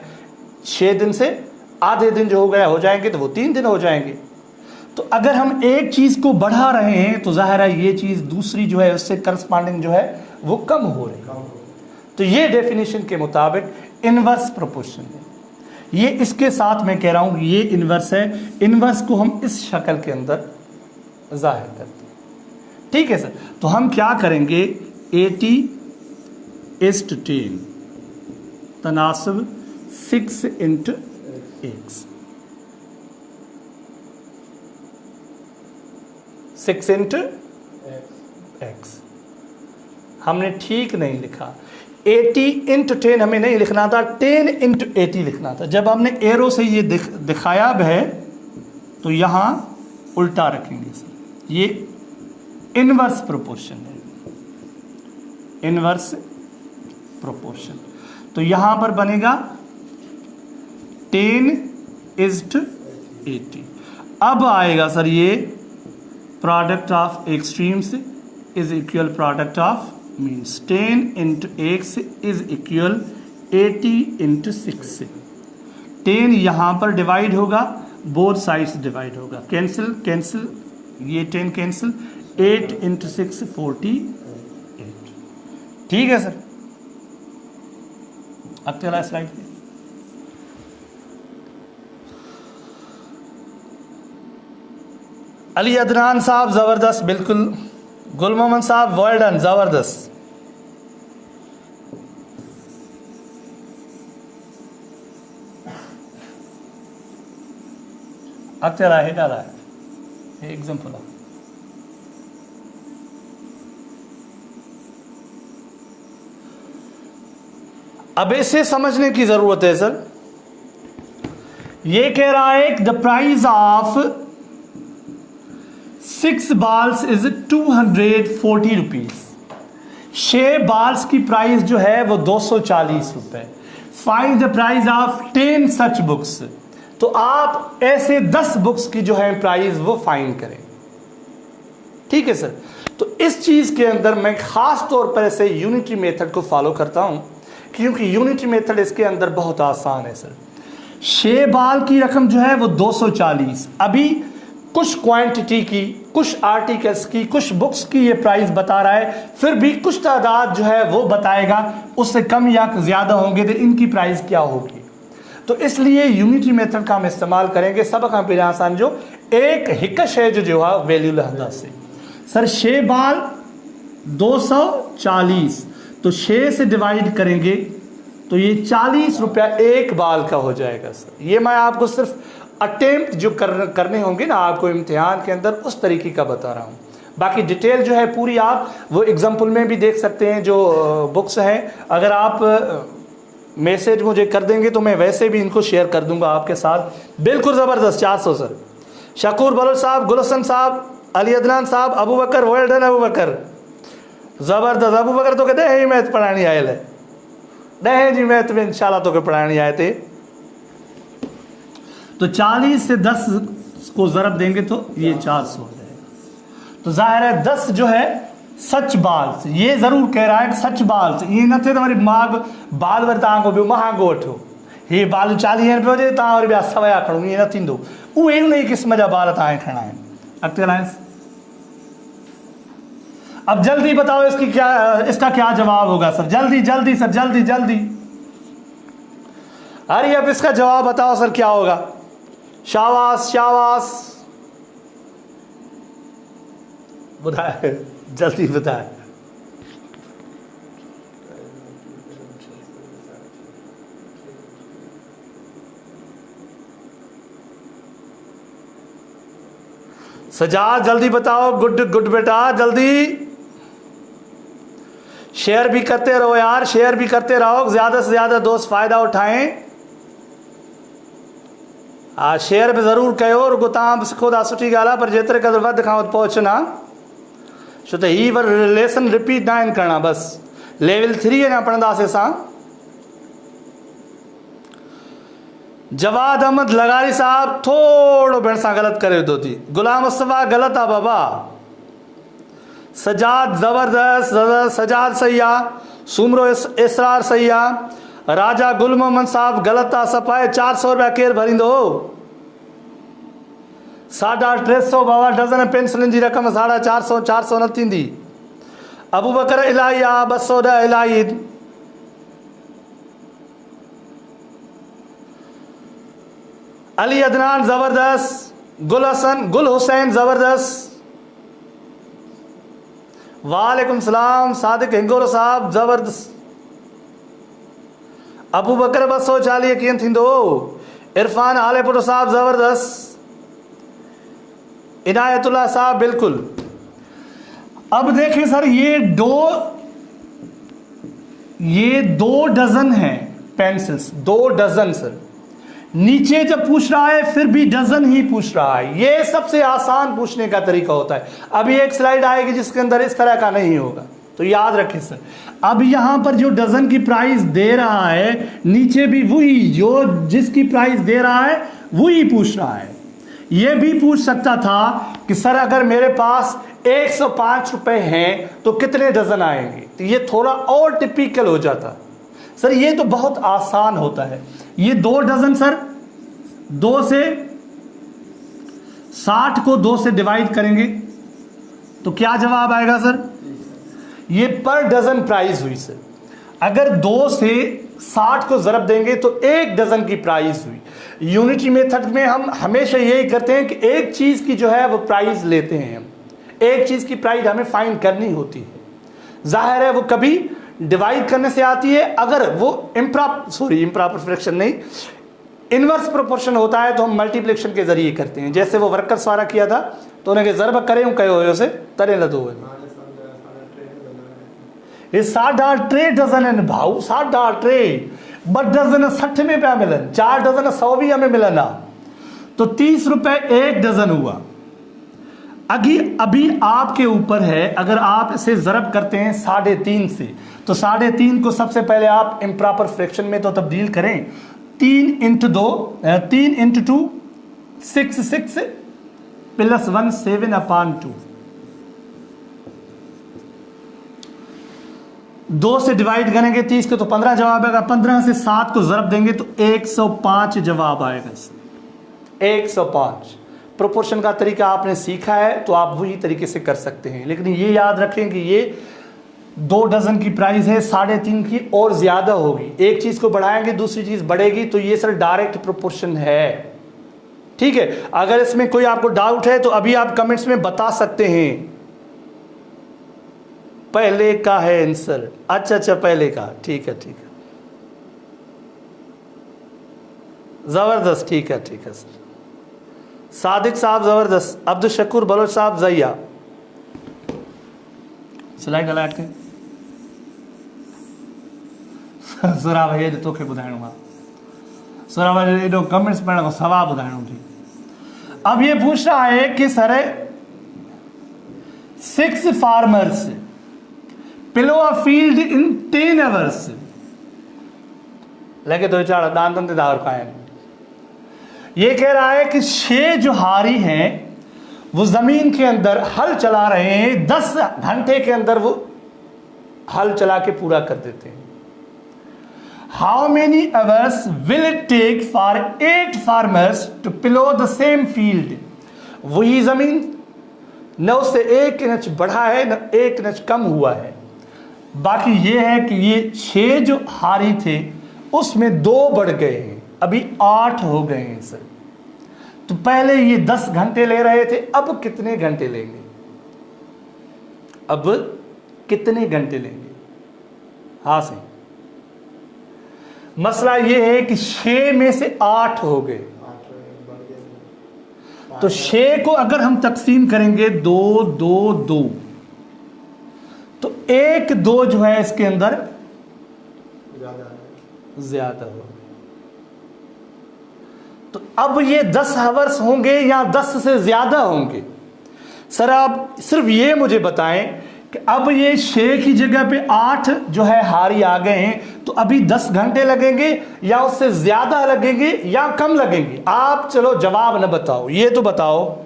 6 दिन से आधे दिन जो हो जाएंगे तो वो 3 दिन हो जाएंगे। तो अगर हम एक चीज को बढ़ा रहे हैं तो जाहिर है ये चीज दूसरी जो है उससे करस्पॉन्डिंग जो है वो कम हो रही है। तो ये डेफिनेशन के मुताबिक इनवर्स प्रोपोर्शन है। ये इसके साथ मैं कह रहा हूं ये इनवर्स है। इनवर्स को हम इस शक्ल के अंदर जाहिर करते हैं। ठीक है सर। तो हम क्या करेंगे 80:10 तनासब 6 इंटू x, 6 इंटू x। हमने ठीक नहीं लिखा, 80 इंटू 10 हमें नहीं लिखना था, 10 इंटू 80 लिखना था। जब हमने एरो से ये दिखाया है तो यहाँ उल्टा रखेंगे सर, ये इनवर्स प्रोपोर्शन है, इनवर्स प्रोपोर्शन। तो यहाँ पर बनेगा 10:80। अब आएगा सर ये product of extremes is equal product of means 10 into x is equal 80 into 6। 10 यहाँ पर डिवाइड होगा, बोथ साइड्स डिवाइड होगा, कैंसिल कैंसिल, ये 10 कैंसिल, 8 इंटू 6 48। ठीक है सर, अब चला स्लाइड पे। अली अदनान साहब ज़बरदस्त, बिल्कुल। गुल मोहम्मद साहब वेल डन, ज़बरदस्त। अब चला है, डाला है एग्जाम्पल। अब इसे समझने की जरूरत है सर। ये कह रहा है the price of 6 balls is 240 rupees. 6 balls की प्राइस जो है वो 240 रुपए। Find the price of 10 such books. तो आप ऐसे 10 बुक्स की जो है प्राइस वो फाइंड करें। ठीक है सर। तो इस चीज के अंदर मैं खास तौर पर ऐसे यूनिटी मेथड को फॉलो करता हूं, क्योंकि यूनिटी मेथड इसके अंदर बहुत आसान है सर। 6 बाल की रकम जो है वो 240। अभी कुछ क्वांटिटी की, कुछ आर्टिकल्स की, कुछ बुक्स की ये प्राइस बता रहा है, फिर भी कुछ तादाद जो है वो बताएगा, उससे कम या ज़्यादा होंगे तो इनकी प्राइस क्या होगी। तो इसलिए यूनिटी मेथड का हम इस्तेमाल करेंगे। सब खां पहिरियां आसान जो एक हिक शय जो है वैल्यू लहंदासीं। सर 6 बाल 240, तो 6 से डिवाइड करेंगे तो ये 40 रुपया एक बाल का हो जाएगा सर। ये मैं आपको सिर्फ अटेम्प्ट जो करने होंगे ना आपको इम्तिहान के अंदर, उस तरीके का बता रहा हूँ। बाकी डिटेल जो है पूरी आप वो एग्जाम्पल में भी देख सकते हैं जो बुक्स हैं। अगर आप मैसेज मुझे कर देंगे तो मैं वैसे भी इनको शेयर कर दूंगा आपके साथ। बिल्कुल ज़बरदस्त 400 सर। शकूर बलोच साहब, गुलशन साहब, अली अदनान साहब, अबू बकर वेल डन। अबू बकर ज़बरदस्त। अबू बकर तो कहते हैं मैथ पढ़ानी आयल है, नहीं जी मैथ में इंशाल्लाह तो के पढ़ानी आए थे। तो 40 से 10 को ज़रब देंगे तो ये 400 हो जाएगा। तो जाहिर है 10 जो है सच बाल से, ये ज़रूर कह रहा है कि सच बाल से ये न थे तुम्हारी माग बाल वर तव्हांखो बि महांगो वठो, हे बाल 40 रुपये हुजे तव्हां वरी ॿिया सवाया खणो, ईअं न थींदो। उहे उन क़िस्म जा बाल तव्हांखे खणणा आहिनि। अॻिते हलाइसि। अब जल्दी बताओ इसका क्या जवाब होगा सर। जल्दी जल्दी सर, जल्दी जल्दी। अरे अब इसका जवाब बताओ सर क्या होगा। शाबाश शाबाश, बताए जल्दी बताए। सजाद जल्दी बताओ। गुड गुड बेटा, जल्दी शेयर भी करते रहो यार, शेयर भी करते रहो, ज्यादा से ज्यादा दोस्त फायदा उठाएं। शेयर भी ज़रूर कयो। रुगो तव्हां सिखो था सुठी ॻाल्हि आहे, पर जेतिरे क़दुरु वधि खां वधि पहुचना, छो त हीअ वर लेसन रिपीट ना आहिनि करणा। बसि लेवल 3 अञा पढ़ंदासीं असां। जवाद अहमद लगारी साहब थोड़ो भेण सां ग़लति करे थो थी। गुलाम मुस्तफ़ा ग़लति आहे बाबा। सजाद ज़बरदस्त, सजाद सही आहे। सुमरो इसरार सही आहे। राजा गुल मोहम्मद साहब ग़लति आहे सफ़ाए। 400 रुपया केरु भरींदो। 350 बाबा डज़न पेंसिलुनि जी रक़म 450, 400 न थींदी। अबू बकर इलाही आहे, 210 इलाही। अली अदनान ज़बरदस्त। गुल हुसैन ज़बरदस्त। वालेकुम सलाम। सादिक हिंगोर साहब ज़बरदस्त। अबू बकर 240 कीअं थींदो। इरफान आलेपुर साहब ज़बरदस्त। इनायतुल्लाह साहब बिल्कुल। अब देखें सर, ये दो डजन है पेंसिल्स, 2 डजन सर। नीचे जब पूछ रहा है फिर भी डजन ही पूछ रहा है। ये सबसे आसान पूछने का तरीका होता है। अभी एक स्लाइड आएगी जिसके अंदर इस तरह का नहीं होगा, तो याद रखें सर। अब यहां पर जो डजन की प्राइस दे रहा है, नीचे भी वही जो जिसकी प्राइस दे रहा है वही पूछ रहा है। ये भी पूछ सकता था कि सर अगर मेरे पास 105 रुपए हैं तो कितने डजन आएंगे, तो ये थोड़ा और टिपिकल हो जाता सर। ये तो बहुत आसान होता है। ये 2 डजन सर, 2 से 60 को 2 से डिवाइड करेंगे तो क्या जवाब आएगा सर? ये पर डजन प्राइस हुई सर। अगर 2 से 60 को ज़रब देंगे तो 1 डजन की प्राइस हुई। यूनिटी मेथड में हम हमेशा यही करते हैं कि एक चीज़ की जो है वो प्राइस लेते हैं हम, एक चीज़ की प्राइस हमें फाइंड करनी होती है। जाहिर है वो कभी डिवाइड करने से आती है, अगर वो इम्प्रॉपर फ्रैक्शन नहीं, इनवर्स प्रोपोर्शन होता है तो हम मल्टीप्लिकेशन के जरिए करते हैं। जैसे वो वर्कर्स वाला किया था तो उन्हें ज़रब करे कहे हुए से तरे लदो हुए। ये 60 ट्रे डजन है भाऊ, 60 ट्रे, बट डजन 60 में क्या मिलन, 4 डजन 100 भी हमें मिलना, तो 30 रुपए 1 डजन हुआ। अभी आपके ऊपर है, अगर आप इसे ज़रब करते हैं 3.5 से, तो 3.5 को सबसे पहले आप इम्प्रॉपर फ्रैक्शन में तो तब्दील करें। 3 × 2 6 + 1 7/2। 2 से डिवाइड करेंगे 30 को तो 15 जवाब आएगा। 15 से 7 को ज़रब देंगे तो 105 जवाब आएगा। 105 प्रोपोर्शन का तरीका आपने सीखा है तो आप वही तरीके से कर सकते हैं। लेकिन ये याद रखें कि ये 2 डजन की प्राइस है, 3.5 की और ज़्यादा होगी। एक चीज़ को बढ़ाएंगे दूसरी चीज़ बढ़ेगी, तो ये सर डायरेक्ट प्रोपोर्शन है। ठीक है, अगर इसमें कोई आपको डाउट है तो अभी आप कमेंट्स में बता सकते हैं। पहले का है आंसर, अच्छा पहले का, ठीक है ज़बरदस्त, ठीक है सर। सादिक साहब ज़बरदस्त, अब्दुल शकूर बलोच साहब ज़ैया, स्लाइड अलर्ट के सुरा भाई तोखे ॿुधाइणो आहे, सुरा भाई एॾो कमेंट्स पढ़ण खां सवाइ ॿुधाइणो थी। अब ये पूछ रहा है कि sir 6 farmers pillow a field in 10 hours, लगे तो चार दान ते दावर पाए। ये कह रहा है कि 6 जो हारी हैं वो जमीन के अंदर हल चला रहे हैं, 10 घंटे के अंदर वो हल चला के पूरा कर देते हैं। How many hours will it take for 8 farmers to plough the same field? वही जमीन, न उससे 1 इंच बढ़ा है न 1 इंच कम हुआ है। बाकी ये है कि ये 6 जो हारी थे उसमें 2 बढ़ गए हैं, अभी 8 हो गए हैं सर। तो पहले ये 10 घंटे ले रहे थे, अब कितने घंटे लेंगे? अब कितने घंटे लेंगे? हाँ सही। मसला ये है कि 6 में से 8 हो गए, तो 6 को अगर हम तकसीम करेंगे 2 2 2, तो 1 2 जो है इसके अंदर ज्यादा होगा। तो अब ये 10 आवर्स होंगे या 10 से ज्यादा होंगे? सर आप सिर्फ ये मुझे बताएं कि अब ये 6 की जगह पे 8 जो है हारी आ गए हैं, तो अभी 10 घंटे लगेंगे या उससे ज्यादा लगेंगे या कम लगेंगे? आप चलो जवाब न बताओ, ये तो बताओ।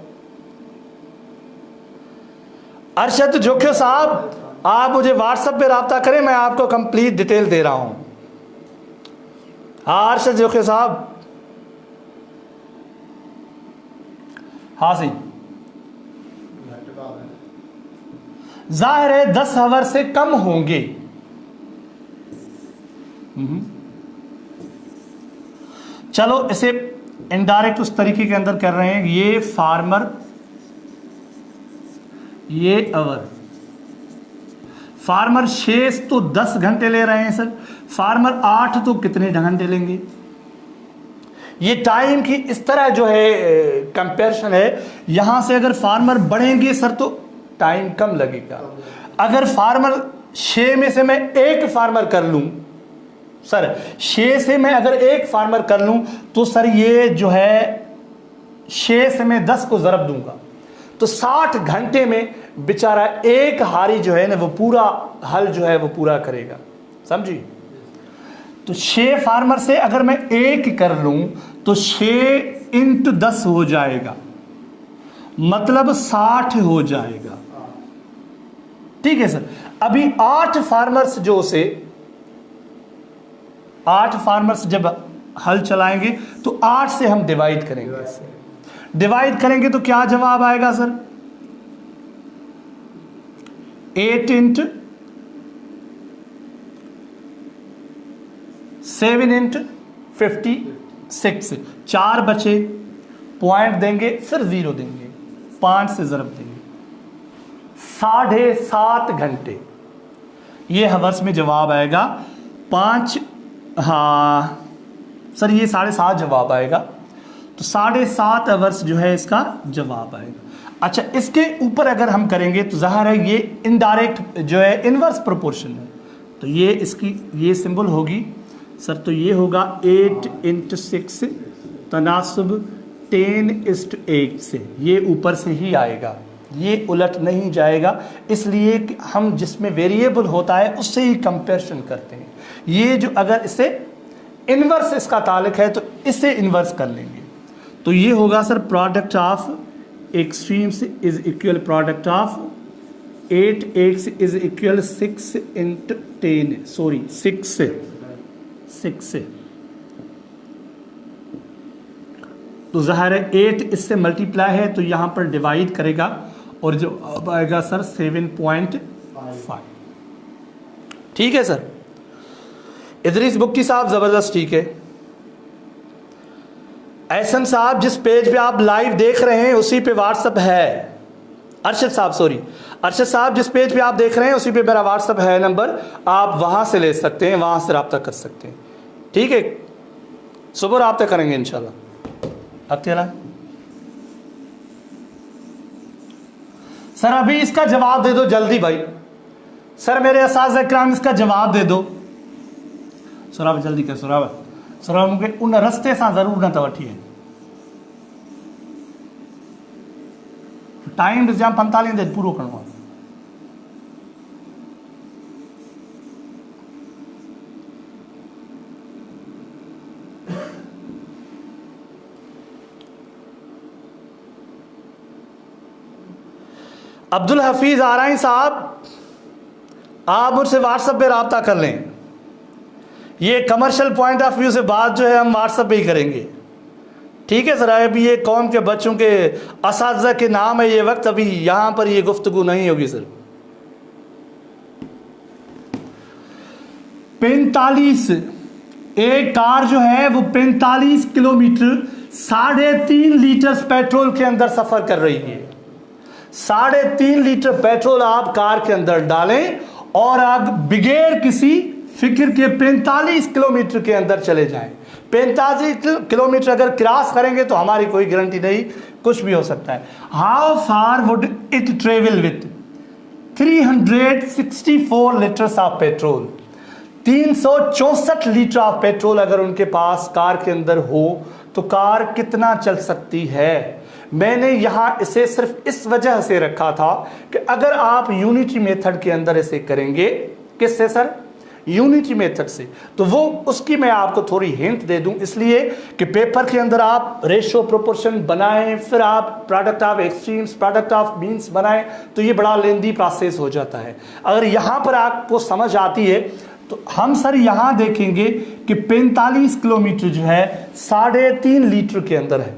अरशद जोखे साहब, आप मुझे व्हाट्सएप पे राब्ता करें, मैं आपको कंप्लीट डिटेल दे रहा हूं। हाँ अरशद जोखे साहब, हाँ सही। जाहिर है 10 आवर से कम होंगे। चलो इसे इनडायरेक्ट उस तरीके के अंदर कर रहे हैं। ये फार्मर, ये अवर। फार्मर 6 तो 10 घंटे ले रहे हैं सर, फार्मर 8 तो कितने घंटे लेंगे? ये टाइम की इस तरह जो है कंपैरिजन है। यहां से अगर फार्मर बढ़ेंगे सर तो टाइम कम लगेगा। अगर फार्मर 6 में से मैं एक फार्मर कर लूं सर, 6 से मैं अगर एक फार्मर कर लूं तो सर ये जो है 6 से मैं 10 को ज़रब दूंगा तो 60 घंटे में बेचारा एक हारी जो है ना वो पूरा हल जो है वो पूरा करेगा, समझी। तो 6 फार्मर से अगर मैं एक कर लूं तो 6 × 10 हो जाएगा, मतलब 60 हो जाएगा, ठीक है सर। अभी 8 फार्मर्स जो से 8 फार्मर्स जब हल चलाएंगे तो 8 से हम डिवाइड करेंगे, डिवाइड करेंगे तो क्या जवाब आएगा सर, 8 × 7 × 56, 4 बचे, पॉइंट देंगे फिर 0 देंगे, 5 से ज़रब देंगे, 7.5 घंटे, ये हवर्स में जवाब आएगा 5। हाँ सर ये 7.5 जवाब आएगा, तो 7.5 आवर्स जो है इसका जवाब आएगा। अच्छा इसके ऊपर अगर हम करेंगे तो ज़ाहिर है ये इनडायरेक्ट जो है इनवर्स प्रोपोर्शन है, तो ये इसकी ये सिंबल होगी सर, तो ये होगा 8 × 6 तनासुब 10:8 से, ये ऊपर से ही आएगा, ये उलट नहीं जाएगा, इसलिए कि हम जिसमें वेरिएबल होता है उससे ही कंपेरिजन करते हैं। ये जो अगर इससे इन्वर्स इसका ताल्लुक है तो इससे इन्वर्स कर लेंगे, तो ये होगा sir product of extremes is equal product of 8x is equal 6 × 10, sorry 6 से, तो ज़ाहिर है 8 इससे मल्टीप्लाई है तो यहाँ पर डिवाइड करेगा और जो अब आएगा सर 7.5, ठीक है सर। इदरीस बुक्की साहब ज़बरदस्त, ठीक है। एहसन साहब जिस पेज पे आप लाइव देख रहे हैं उसी पे व्हाट्सअप है। अरशद साहब सॉरी, अरशद साहब जिस पेज पे आप देख रहे हैं उसी पे मेरा व्हाट्सअप है नंबर, आप वहाँ से ले सकते हैं, वहाँ से रब्ता कर सकते हैं, ठीक है। सुबह रब्ता करेंगे इंशाल्लाह। अब तेरा सर अभी इसका जवाब दे दो जल्दी भाई, सर मेरे असाज़ इकराम इसका जवाब दे दो, सुराब जल्दी कर, सुराब मूंखे उन रस्ते से ज़रूर न त वठी है, टाइम जाम 45 दिन पूरो करणो आहे। अब्दुल हफीज़ आराई साहब आप मुझसे व्हाट्सएप पे रब्ता कर लें, ये कमर्शियल पॉइंट ऑफ व्यू से बात जो है हम व्हाट्सएप पे ही करेंगे, ठीक है सर। अभी ये कौम के बच्चों के असातिज़ा के नाम है ये वक्त, अभी यहाँ पर ये गुफ्तगू नहीं होगी सर। 45 एक कार जो है वो 45 किलोमीटर 3.5 लीटर पेट्रोल के अंदर सफ़र कर रही है। 3.5 लीटर पेट्रोल आप कार के अंदर डालें और आप बगैर किसी फिक्र के 45 किलोमीटर के अंदर चले जाएं। 45 किलोमीटर अगर क्रॉस करेंगे तो हमारी कोई गारंटी नहीं, कुछ भी हो सकता है। How far would it travel with 364 litres of petrol, 364 litre of petrol अगर उनके पास कार के अंदर हो तो कार कितना चल सकती है। मैंने यहाँ इसे सिर्फ इस वजह से रखा था कि अगर आप यूनिटी मेथड के अंदर इसे करेंगे, किससे सर, यूनिटी मेथड से, तो वो उसकी मैं आपको थोड़ी हिंट दे दूं, इसलिए कि पेपर के अंदर आप रेशो प्रोपोर्शन बनाएं, फिर आप product of extremes, product of means बनाएं, तो ये बड़ा लेंदी प्रोसेस हो जाता है। अगर यहाँ पर आपको समझ आती है तो हम सर यहाँ देखेंगे कि 45 किलोमीटर जो है 3.5 लीटर के अंदर है,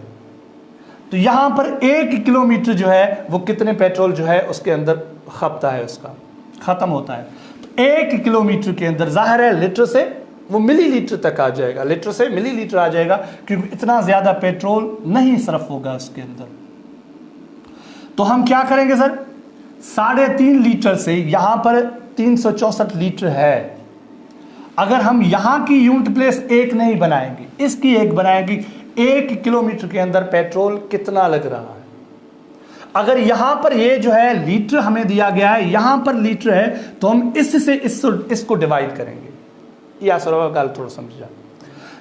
तो यहाँ पर 1 किलोमीटर जो है वो कितने पेट्रोल जो है उसके अंदर खपता है, उसका ख़त्म होता है। तो 1 किलोमीटर के अंदर ज़ाहिर है लीटर से वो मिलीलीटर तक आ जाएगा, लीटर से मिलीलीटर आ जाएगा, क्योंकि इतना ज़्यादा पेट्रोल नहीं सर्फ होगा उसके अंदर। तो हम क्या करेंगे सर, 3.5 लीटर से यहाँ पर 364 लीटर है, अगर हम यहाँ की यूनिट प्लेस 1 नहीं बनाएंगे, इसकी 1 बनाएंगे, 1 किलोमीटर के अंदर पेट्रोल कितना लग रहा है। अगर यहां पर ये जो है लीटर हमें दिया गया है, यहां पर लीटर है, तो हम इससे इसको डिवाइड करेंगे। या सर ॻाल्हि थोरो समझा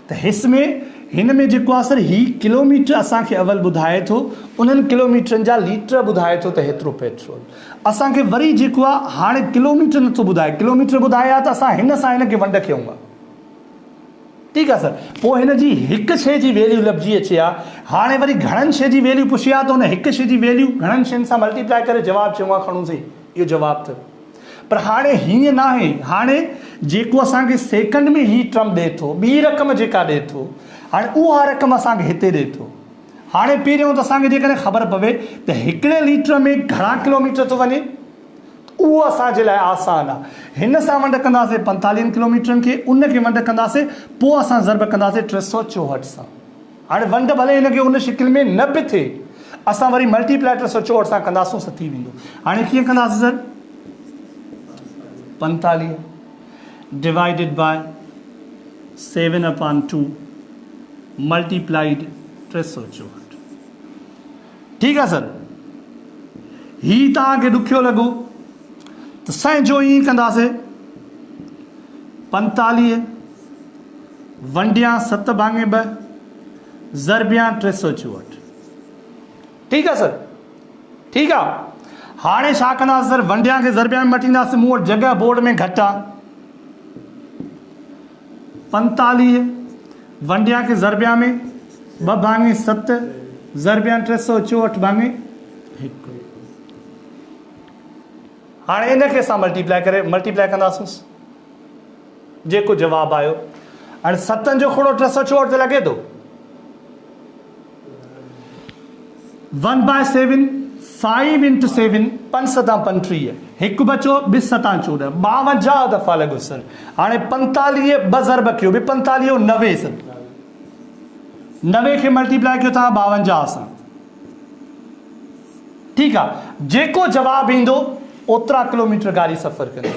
तो इसमें हिन में जेको आहे सर ही किलोमीटर असांखे अवल ॿुधाए थो, उन्हनि किलोमीटरनि जा लीटर ॿुधाए थो त हेतिरो पेट्रोल। असांखे वरी जेको आहे हाणे किलोमीटर नथो ॿुधाए, किलोमीटर ॿुधाए आहे त असां हिन सां हिन खे वंड कयूं था, ठीकु आहे सर। पोइ हिन जी हिकु शइ जी वैल्यू लभिजी अचे आहे, हाणे वरी घणनि शइ जी वैल्यू पुछी आहे त हुन हिकु शइ जी वैल्यू घणनि शयुनि सां मल्टीप्लाई करे जवाबु चयूं आहे खणूंसीं, इहो जवाबु अथव। पर हाणे हीअं न आहे, हाणे जेको असांखे सेकंड में ही टर्म ॾिए थो, ॿी रक़म जेका ॾिए थो, हाणे उहा रक़म असांखे हिते ॾिए थो। हाणे पहिरियों त असांखे जेकॾहिं ख़बर पवे त हिकिड़े लीटर में घणा किलोमीटर थो वञे, उहो असांजे लाइ आसान आहे। हिन सां वंड कंदासीं 45 किलोमीटरनि खे, उन खे वंड कंदासीं, पोइ असां ज़र्ब कंदासीं 364 सां। हाणे वंड भले हिनखे उन शिकिल में न बि थिए, असां वरी मल्टीप्लाई 364 सां कंदासीं त थी वेंदो। हाणे कीअं कंदासीं सर? 45 divided by 7/2 multiplied 364। ठीकु आहे सर। ही तव्हांखे ॾुखियो लॻो त संजो ईअं कंदासीं, 45 वंडिया 7/2 ज़रबिया 364। ठीकु आहे सर, ठीकु आहे। हाणे छा कंदासीं सर? वंडिया खे ज़रबिया में मटींदासीं, मूं वटि जॻह बोर्ड में घटि आहे। 45 वंडिया खे ज़रबिया में 2/7 ज़रबिया 364/1। हाणे इन खे असां मल्टीप्लाई कंदासीं, जेको जवाबु आयो। हाणे 7 जो खोड़ो 364 ते लॻे थो, 1/7 5 × 7 5 7 35, हिकु बचो 2 7 14, 52 दफ़ा लॻो सर। हाणे 45 2 ज़रब कयो, 45 90 सर, 90 खे मल्टीप्लाई कयो तव्हां 52 सां, ठीकु आहे। जेको जवाबु ईंदो ओतिरा किलोमीटर गाड़ी सफ़र कंदी,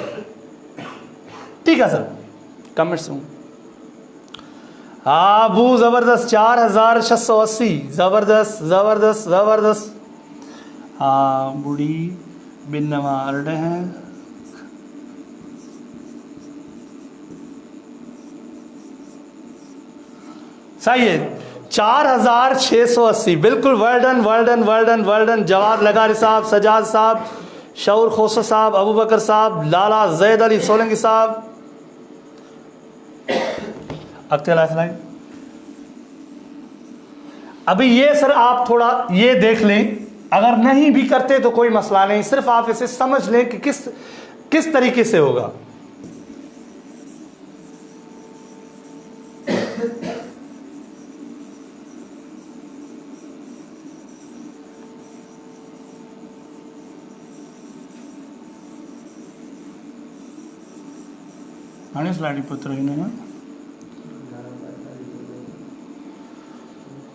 ठीकु आहे सर। कमेंट्स हा बू ज़बरदस्त, 4680, ज़बरदस्त ज़बरदस्त ज़बरदस्त। हाँ बुढ़ी बिन नवा रहे हैं। सही है, 4680, बिल्कुल। वर्ल्डन वर्ल्डन वर्ल्डन वर्ल्डन। जवाब लगारी साहब, सजाद साहब, शऊर खोसा साहब, अबू बकर साहब, लाला जैद अली सोलंकी साहब। अभी ये सर आप थोड़ा ये देख लें, अगर नहीं भी करते तो कोई मसला नहीं, सिर्फ आप इसे समझ लें कि किस तरीके से होगा। हाणे स्लाइड पत्र ही नहीं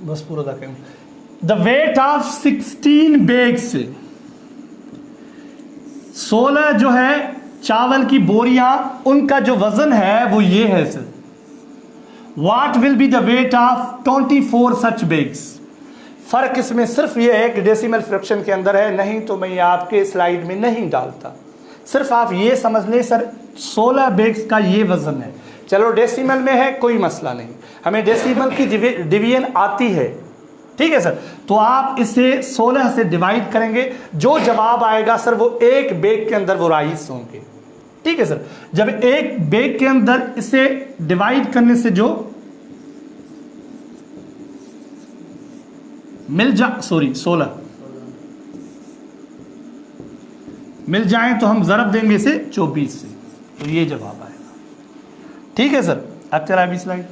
बस पूरा था करें। द वेट ऑफ 16 बैग्स, 16 जो है चावल की बोरियां, उनका जो वजन है वो ये है sir. What will be the weight of 24 such bags. फर्क इसमें सिर्फ ये है कि डेसिमल फ्रैक्शन के अंदर है, नहीं तो मैं ये आपके स्लाइड में नहीं डालता। सिर्फ आप ये समझ लें सर 16 बैग्स का ये वजन है। चलो डेसिमल में है कोई मसला नहीं, हमें डेसिमल की डिवीजन आती है, ठीक है सर। तो आप इसे 16 से डिवाइड करेंगे, जो जवाब आएगा सर वो एक बैग के अंदर वो राइस होंगे, ठीक है सर। जब एक बैग के अंदर इसे डिवाइड करने से जो मिल 16 मिल जाए तो हम ज़रब देंगे इसे 24 से, तो ये जवाब आएगा, ठीक है सर। अब चला अभी स्लाइड।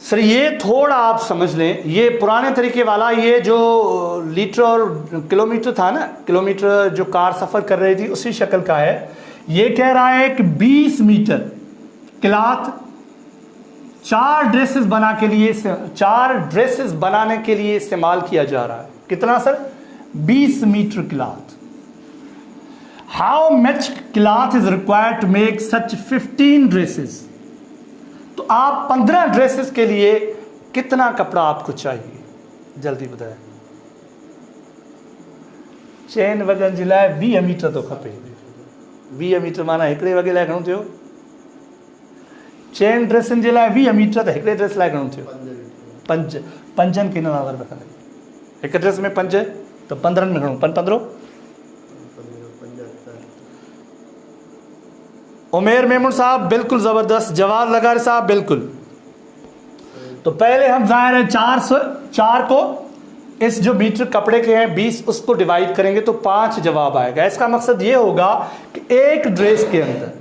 सर ये थोड़ा आप समझ लें, ये पुराने तरीके वाला, ये जो लीटर और किलोमीटर था ना, किलोमीटर जो कार सफ़र कर रही थी उसी शक्ल का है। ये कह रहा है कि 20 मीटर क्लॉथ 4 ड्रेसेस बनाने के लिए इस्तेमाल किया जा रहा है। कितना sir? 20 metre cloth. How much cloth is required to make such 15 dresses. तो आप 15 ड्रेसेस के लिए कितना कपड़ा आपको चाहिए, जल्दी बताएं। चैन वॻनि जे लाइ 20 मीटर तो खपे। 20 मीटर माना हिकिड़े वॻे लाइ घणो थियो? चैन ड्रेसनि जे लाइ 20 मीटर त हिकिड़े ड्रेस लाइ घणो थियो? 5। 5 खे न नज़र रखंदा। हिकु ड्रेस में 5 त 15 में घणो? 15। उमेर मेमून साहब बिल्कुल ज़बरदस्त जवाब लगा रहे साहब, बिल्कुल। तो पहले हम ज़ाहिर है 4 को इस जो मीटर कपड़े के हैं 20 उसको डिवाइड करेंगे तो 5 जवाब आएगा। इसका मकसद ये होगा कि एक ड्रेस के अंदर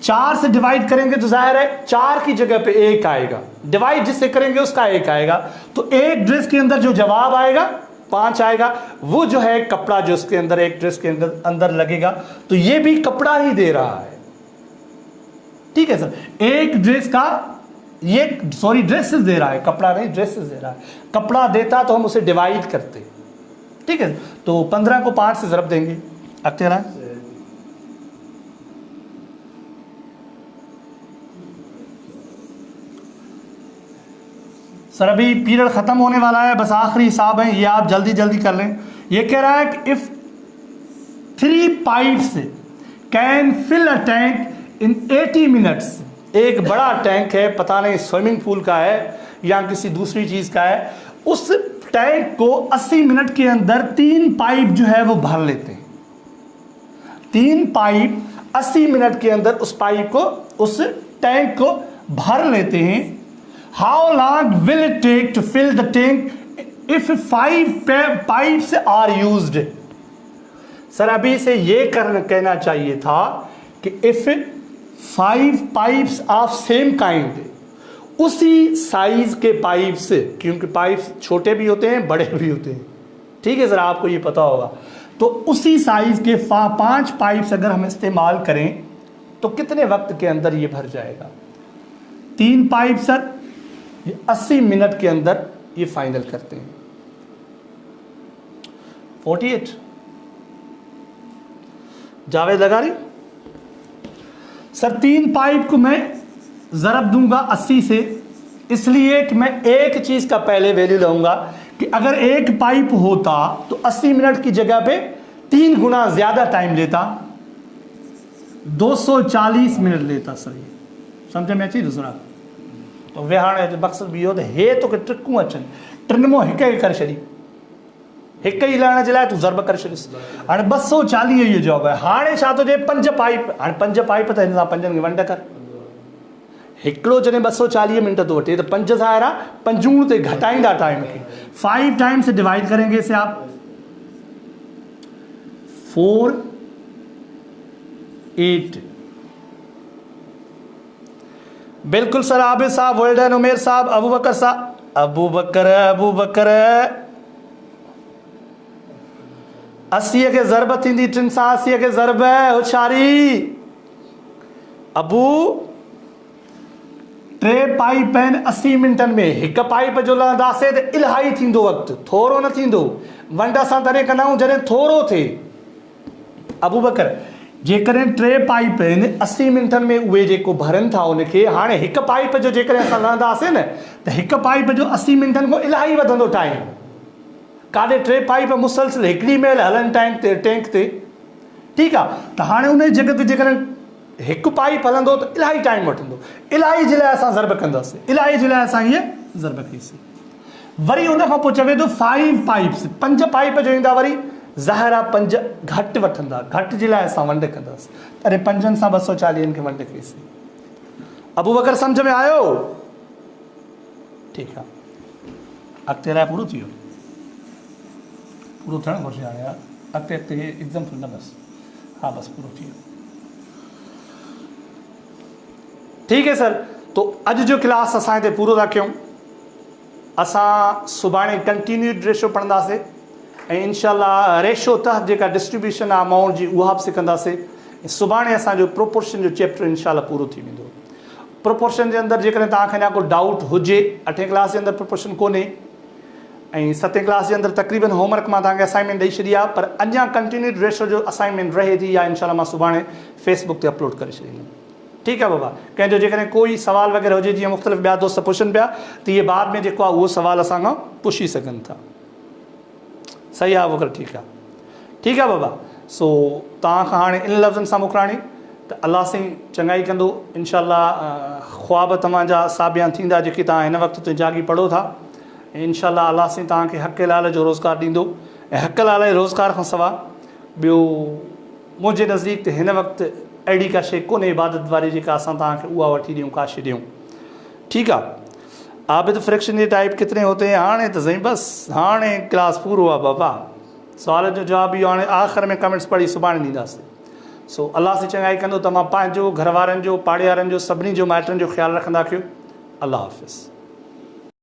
4 से डिवाइड करेंगे तो जाहिर है 4 की जगह पे 1 आएगा, डिवाइड जिससे करेंगे उसका 1 आएगा। तो एक ड्रेस के अंदर जो जवाब आएगा 5 आएगा, वो जो है कपड़ा जो उसके अंदर एक ड्रेस के अंदर लगेगा। तो ये भी कपड़ा ही दे रहा है, ठीक है सर। एक ड्रेस का ये ड्रेसेस दे रहा है, कपड़ा नहीं ड्रेसेस दे रहा है। कपड़ा देता तो हम उसे डिवाइड करते, ठीक है। तो 15 को 5 से ज़रब देंगे। अब तेरा सर अभी पीरियड ख़त्म होने वाला है, बस आखिरी हिसाब है, ये आप जल्दी जल्दी कर लें। ये कह रहा है कि if 3 pipes can fill a tank in 80 minutes. एक बड़ा टैंक है, पता नहीं स्विमिंग पूल का है या किसी दूसरी चीज़ का है, उस टैंक को 80 मिनट के अंदर 3 पाइप जो है वो भर लेते हैं। 3 पाइप 80 मिनट के अंदर उस पाइप को, उस टैंक को भर लेते हैं। How long will it take to fill the tank if 5 pipes are used. Sir अभी से ये कहना चाहिए था कि if 5 pipes of same kind, उसी साइज के पाइप्स, क्योंकि पाइप्स छोटे भी होते हैं बड़े भी होते हैं, ठीक है सर, आपको ये पता होगा। तो उसी साइज के 5 पाइप्स अगर हम इस्तेमाल करें तो कितने वक्त के अंदर ये भर जाएगा? 3 पाइप सर ये 80 मिनट के अंदर ये फाइनल करते हैं। 48 जावेद लगारी सर 3 पाइप को मैं ज़रब दूंगा 80 से, इसलिए कि मैं एक चीज़ का पहले वैल्यू लाऊंगा कि अगर एक पाइप होता तो 80 मिनट की जगह पे 3 गुना ज़्यादा टाइम लेता, 240 मिनट लेता सर। ये सम्झ में अची दूसरा तो विहाणे जो मक़सद भी इहो त हे तोखे ट्रिकूं अचनि, टिनि मां हिकु करे छॾी, हिकु ई लाइण जे लाइ तूं ज़रब करे छॾिस। हाणे 240 इहो जवाबु आहे। हाणे छा थो चए 5 पाइप, हाणे 5 पाइप त हिन सां 5 खे वंड कर। हिकिड़ो जॾहिं 240 मिनट थो वठे त 5 ज़ाहिर आहे 5 ते घटाईंदा टाइम खे, 5 टाइम से डिवाइड करेंगे इसे आप 4 8। बिल्कुल सर, आबिद साहब वेल डन। उमेर साहब, अबू बकर साहब, अबू बकर 80 के ज़रब थींदी 380 के ज़रब है होशियारी। अबू 3 पाइप आहिनि 80 मिनटनि में, हिकु पाइप जो लहंदासीं त इलाही थींदो वक़्तु, थोरो न थींदो। वंड असां तॾहिं कंदा आहियूं जॾहिं थोरो थिए। अबू बकर जेकॾहिं 3 पाइप आहिनि 80 मिनटनि में उहे जेको भरनि था उनखे, हाणे हिकु पाइप जो जेकॾहिं असां लहंदासीं न त हिकु पाइप जो 80 मिनटनि खां इलाही वधंदो टाइम। काॾे 3 पाइप मुसलसिल हिकिड़ी महिल हलनि टैंक ते, ठीकु आहे। त हाणे उन जी जॻह ते जेकॾहिं हिकु पाइप हलंदो त इलाही टाइम वठंदो। इलाही जे लाइ असां ज़रब कंदासीं, इलाही जे लाइ असां इहे ज़रब कईसीं। वरी उन खां पोइ चवे थो 5 पाइप्स, 5 पाइप जो ईंदा, वरी ज़ाहिर आहे 5 घटि वठंदा, घटि जे लाइ असां वंड कंदासीं। अरे 5 सां 240 खे वंड कईसीं। अबू बकर सम्झ में आयो? ठीकु आहे, अॻिते लाइ पूरो थी वियो, पूरो थियणु घुरिजे हाणे यार, अॻिते हिकदमि न बसि, हा बसि पूरो थी वियो। ठीक है सर, तो अॼु जो क्लास असां हिते पूरो था कयूं। असां सुभाणे कंटिन्यूड रेशो पढ़ंदासीं ऐं इंशाल्लाह रेशो तहत जेका डिस्ट्रीब्यूशन आहे अमाउंट जी उहा बि सिखंदासीं। सुभाणे असांजो प्रोपोर्शन जो चैप्टर इंशाल्लाह पूरो थी वेंदो। प्रोपोर्शन जे अंदरि जेकॾहिं तव्हांखे अञा को डाउट हुजे, 8वीं क्लास जे अंदरि प्रोपोर्शन कोन्हे ऐं 7th क्लास जे अंदरि तक़रीबन होमवर्क मां तव्हांखे असाइनमेंट ॾेई छॾी आहे, पर अञा कंटिन्यूड रेशो जो असाइनमेंट रहे थी, या इनशाला मां सुभाणे फेसबुक ते अपलोड करे छॾींदुमि। ठीकु आहे बाबा, कंहिंजो जेकॾहिं कोई सवाल वग़ैरह हुजे, जीअं मुख़्तलिफ़ ॿिया दोस्त पुछनि पिया, त इहे बाद में जेको आहे उहो सवाल असां खां पुछी सघनि था। सही आहे वग़ैरह, ठीकु आहे, ठीकु आहे बाबा। सो तव्हां खां हाणे इन लफ़्ज़नि सां मोकिलाणी त अलाह साईं चङाई कंदो इनशाला। ख़्वाब तव्हांजा साबियां थींदा जेके तव्हां हिन वक़्त ते जागी पढ़ो था। इनशाला अलाह साईं तव्हांखे हक़ लाल जो रोज़गार ॾींदो, ऐं हक़ लाल जे रोज़गार खां सवाइ ॿियो मुंहिंजे नज़दीक ते हिन वक़्तु अहिड़ी का शइ कोन्हे इबादत वारी जेका असां तव्हांखे उहा वठी ॾियूं, काश ॾियूं। ठीकु आहे। आबिद फ्रैक्शन जे टाइप कितने होते हैं? हाणे त साईं बसि हाणे क्लास पूरो आहे बाबा। सुवाल जो जवाबु इहो हाणे आख़िर में कमेंट्स पढ़ी सुभाणे ॾींदासीं। सो अलाह सां चङाई कंदो। तमामु पंहिंजो, घर वारनि जो, पाड़े वारनि जो, सभिनी जो, माइटनि जो ख़्यालु रखंदा कयो। अलाह हाफ़िज़।